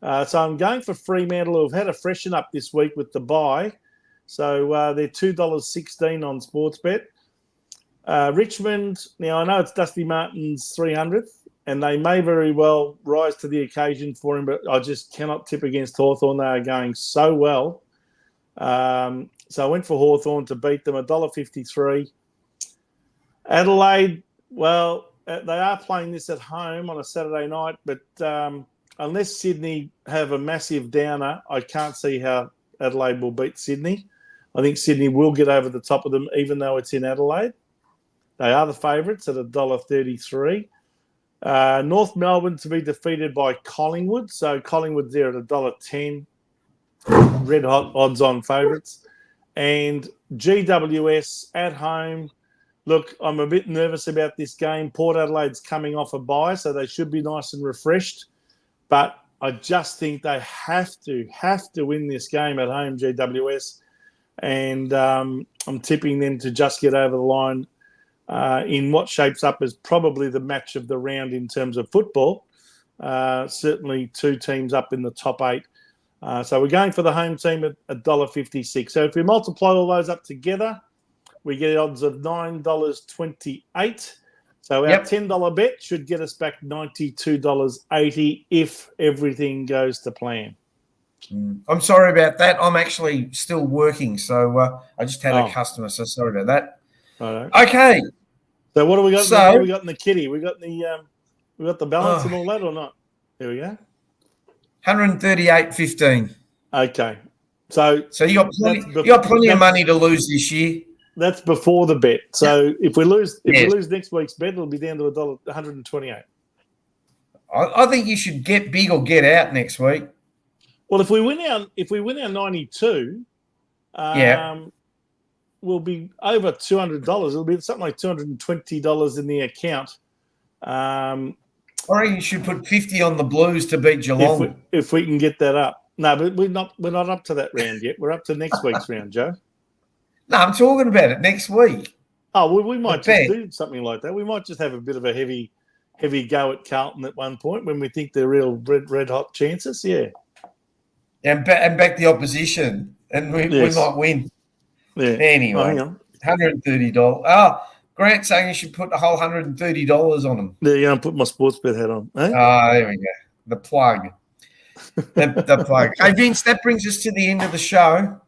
Speaker 3: So I'm going for Fremantle, who've had a freshen up this week with the bye. So they're $2.16 on Sportsbet. Richmond, now I know it's Dusty Martin's 300th, and they may very well rise to the occasion for him, but I just cannot tip against Hawthorn. They are going so well. So I went for Hawthorn to beat them, $1.53. Adelaide, well, they are playing this at home on a Saturday night, but unless Sydney have a massive downer, I can't see how Adelaide will beat Sydney. I think Sydney will get over the top of them, even though it's in Adelaide. They are the favourites at $1.33. North Melbourne to be defeated by Collingwood. So Collingwood there at $1.10. Red hot odds on favourites. And GWS at home. Look, I'm a bit nervous about this game. Port Adelaide's coming off a bye, so they should be nice and refreshed. But I just think they have to win this game at home, GWS. And I'm tipping them to just get over the line in what shapes up as probably the match of the round in terms of football. Certainly 2 teams up in the top 8. So we're going for the home team at $1.56. So if we multiply all those up together, we get odds of $9.28. So our $10 bet should get us back $92.80 if everything goes to plan.
Speaker 2: I'm sorry about that. I'm actually still working, so I just had a customer, so sorry about that.
Speaker 3: Right.
Speaker 2: Okay.
Speaker 3: So what do we got? What do we got in the kitty? We got the balance and all that, or not? There we go.
Speaker 2: 138.15.
Speaker 3: Okay. So
Speaker 2: you got plenty of money to lose this year.
Speaker 3: That's before the bet. So if we lose next week's bet, it'll be down to $1.28.
Speaker 2: I think you should get big or get out next week.
Speaker 3: Well, if we win our 92, we'll be over $200. It'll be something like $220 in the account. I
Speaker 2: reckon you should put 50 on the Blues to beat Geelong.
Speaker 3: If we can get that up. No, but we're not up to that round yet. We're up to next week's round, Joe.
Speaker 2: No, I'm talking about it next week.
Speaker 3: Oh, well, we might just do something like that. We might just have a bit of a heavy go at Carlton at one point when we think they're real red hot chances. Yeah.
Speaker 2: And back the opposition, and we might win.
Speaker 3: Yeah.
Speaker 2: Anyway,
Speaker 3: hang on.
Speaker 2: $130. Oh, Grant's saying you should put the whole $130 on them.
Speaker 3: There you go. And put my sports bet hat on. Eh?
Speaker 2: There we go. The plug. the plug. Hey, Vince, that brings us to the end of the show.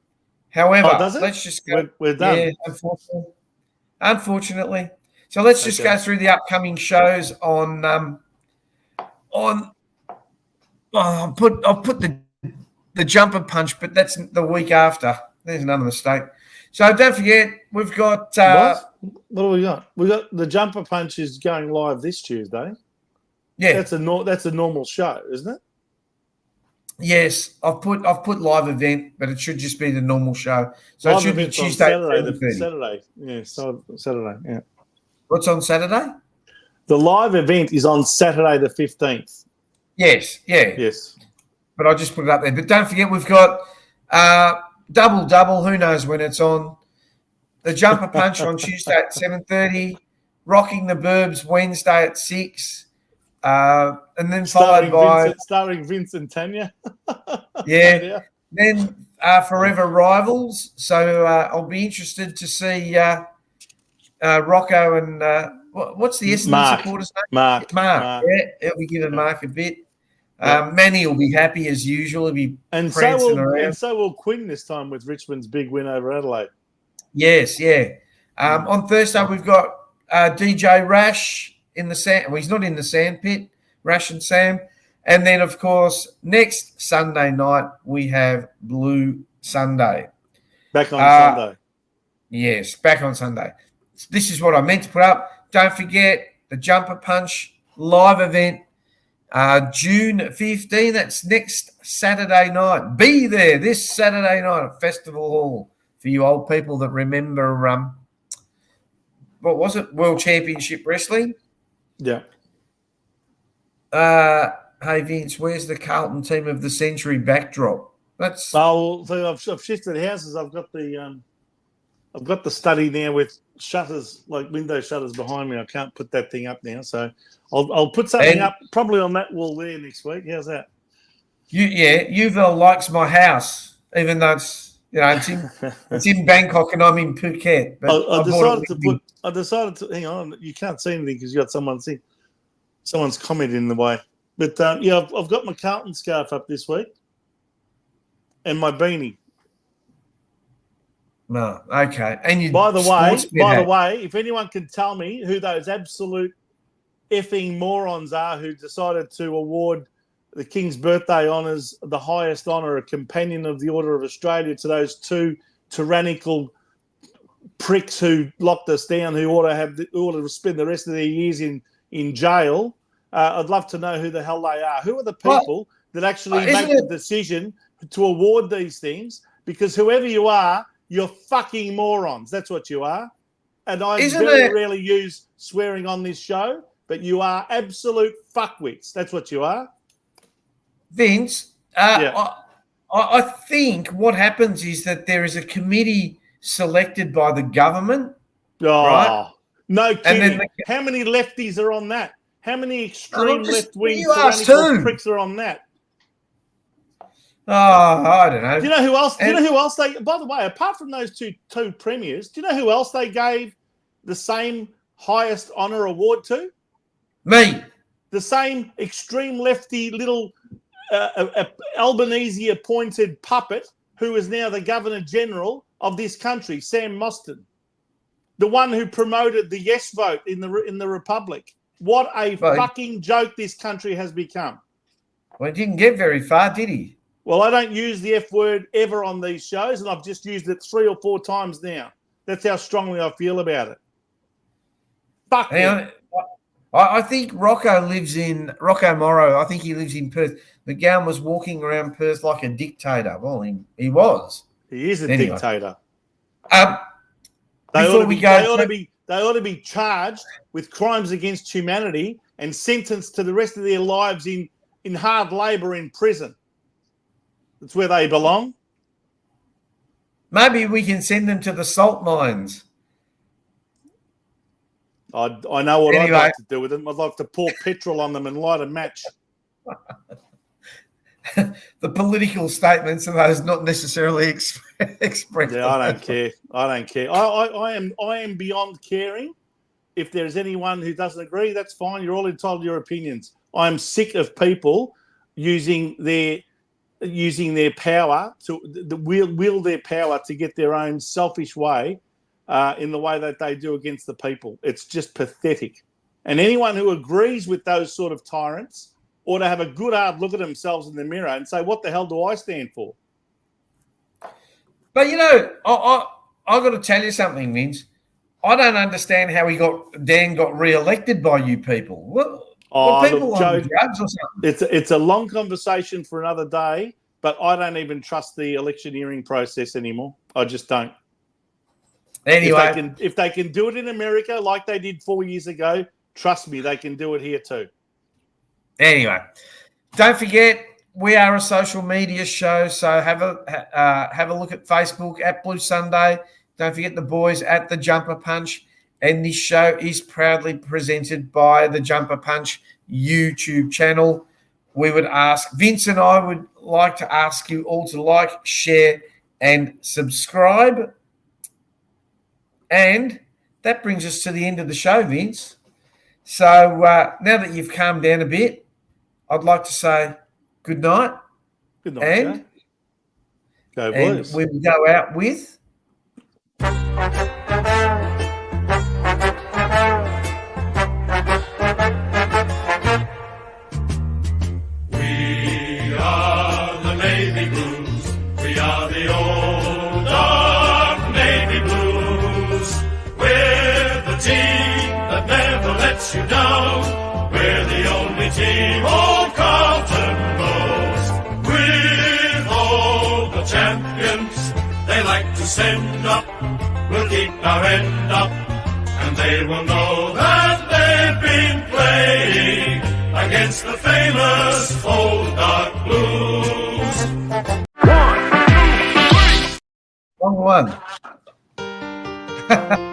Speaker 2: However,
Speaker 3: does it?
Speaker 2: Let's just go.
Speaker 3: We're done.
Speaker 2: Yeah, unfortunately. So let's just go through the upcoming shows on. I'll put the jumper punch, but that's the week after. There's another mistake. So don't forget, we've got.
Speaker 3: What do we got? We got the jumper punch is going live this Tuesday.
Speaker 2: Yeah,
Speaker 3: that's a normal show, isn't it?
Speaker 2: Yes, I've put live event, but it should just be the normal show. So live it should be Tuesday,
Speaker 3: Saturday. Yeah, Saturday. Yeah.
Speaker 2: What's on Saturday?
Speaker 3: The live event is on Saturday the 15th.
Speaker 2: Yes. Yeah.
Speaker 3: Yes.
Speaker 2: But I just put it up there. But don't forget, we've got double. Who knows when it's on? The Jumper Punch on Tuesday at 7:30. Rocking the Burbs Wednesday at 6. And then
Speaker 3: starring Vince and Tanya.
Speaker 2: Yeah. Then Forever Rivals. So I'll be interested to see Rocco and what's the Essendon supporter's name? Mark. Yeah, we give Mark a bit. Manny will be happy as usual. He'll be prancing around.
Speaker 3: And so will Quinn this time with Richmond's big win over Adelaide.
Speaker 2: Yes, yeah. On Thursday we've got DJ Rash in the sand. Well, he's not in the sandpit. Rash and Sam. And then, of course, next Sunday night we have Blue Sunday.
Speaker 3: Back on Sunday.
Speaker 2: Yes, back on Sunday. This is what I meant to put up. Don't forget the Jumper Punch live event, June 15. That's next Saturday night. Be there this Saturday night at Festival Hall. for you old people that remember, what was it? World Championship Wrestling.
Speaker 3: Yeah.
Speaker 2: Hey Vince, where's the Carlton Team of the Century backdrop? That's
Speaker 3: so I've shifted houses. I've got the study now with shutters, like window shutters behind me. I can't put that thing up now, so I'll put something up probably on that wall there next week. How's that?
Speaker 2: Uville likes my house, even though it's it's in Bangkok and I'm in Phuket. But
Speaker 3: I decided to hang on. You can't see anything because you got someone's comment in the way. But I've got my Carlton scarf up this week and my beanie.
Speaker 2: No, okay. And
Speaker 3: by the way, if anyone can tell me who those absolute effing morons are who decided to award the King's Birthday honours, the highest honour, a Companion of the Order of Australia, to those two tyrannical pricks who locked us down, who ought to spend the rest of their years in jail. I'd love to know who the hell they are. Who are the people that actually make the decision to award these things? Because whoever you are, you're fucking morons. That's what you are. And I very rarely use swearing on this show, but you are absolute fuckwits. That's what you are.
Speaker 2: Vince, I think what happens is that there is a committee selected by the government. Right?
Speaker 3: No kidding. How many lefties are on that? How many extreme left-wing tyrannical pricks are on that?
Speaker 2: Oh, I don't know.
Speaker 3: Do you know who else? Do you know who else they? By the way, apart from those two premiers, do you know who else they gave the same highest honour award to?
Speaker 2: Me.
Speaker 3: The same extreme lefty little Albanese-appointed puppet who is now the Governor General of this country, Sam Mostyn, the one who promoted the yes vote in the Republic. What a fucking joke this country has become.
Speaker 2: Well, he didn't get very far, did he?
Speaker 3: Well, I don't use the F word ever on these shows, and I've just used it 3 or 4 times now. That's how strongly I feel about it. Fuck me.
Speaker 2: I think Rocco Morrow, I think he lives in Perth. McGowan was walking around Perth like a dictator. Well, he was.
Speaker 3: He is a dictator.
Speaker 2: They
Speaker 3: ought to be charged with crimes against humanity and sentenced to the rest of their lives in hard labour in prison. That's where they belong.
Speaker 2: Maybe we can send them to the salt mines.
Speaker 3: I know what I'd like to do with them. I'd like to pour petrol on them and light a match.
Speaker 2: The political statements are those not necessarily expressed.
Speaker 3: Yeah, I don't care. I am beyond caring. If there's anyone who doesn't agree, that's fine. You're all entitled to your opinions. I'm sick of people using their power to wield their power to get their own selfish way in the way that they do against the people. It's just pathetic. And anyone who agrees with those sort of tyrants ought to have a good hard look at themselves in the mirror and say, what the hell do I stand for?
Speaker 2: But, I got to tell you something, Vince. I don't understand how Dan got re-elected by you people. What people
Speaker 3: look,
Speaker 2: on drugs or something?
Speaker 3: It's a long conversation for another day, but I don't even trust the electioneering process anymore. I just don't.
Speaker 2: Anyway.
Speaker 3: If they can do it in America like they did 4 years ago, trust me, they can do it here too.
Speaker 2: Anyway, don't forget, we are a social media show, so have a look at Facebook at Blue Sunday. Don't forget the boys at the Jumper Punch, and this show is proudly presented by the Jumper Punch YouTube channel. We would ask, Vince and I would like to ask you all to like, share, and subscribe. And that brings us to the end of the show, Vince. So now that you've calmed down a bit, I'd like to say good night.
Speaker 3: Good night, Joe. Go Blues.
Speaker 2: And we will go out with...
Speaker 1: We are the Navy Blues. We are the old dark Navy Blues. We're the team that never lets you down. We're the only team old Carlton knows. With all the champions, they they like to send up will keep our end up, and they will know that they've been playing against the famous old dark blues.
Speaker 2: 1-1.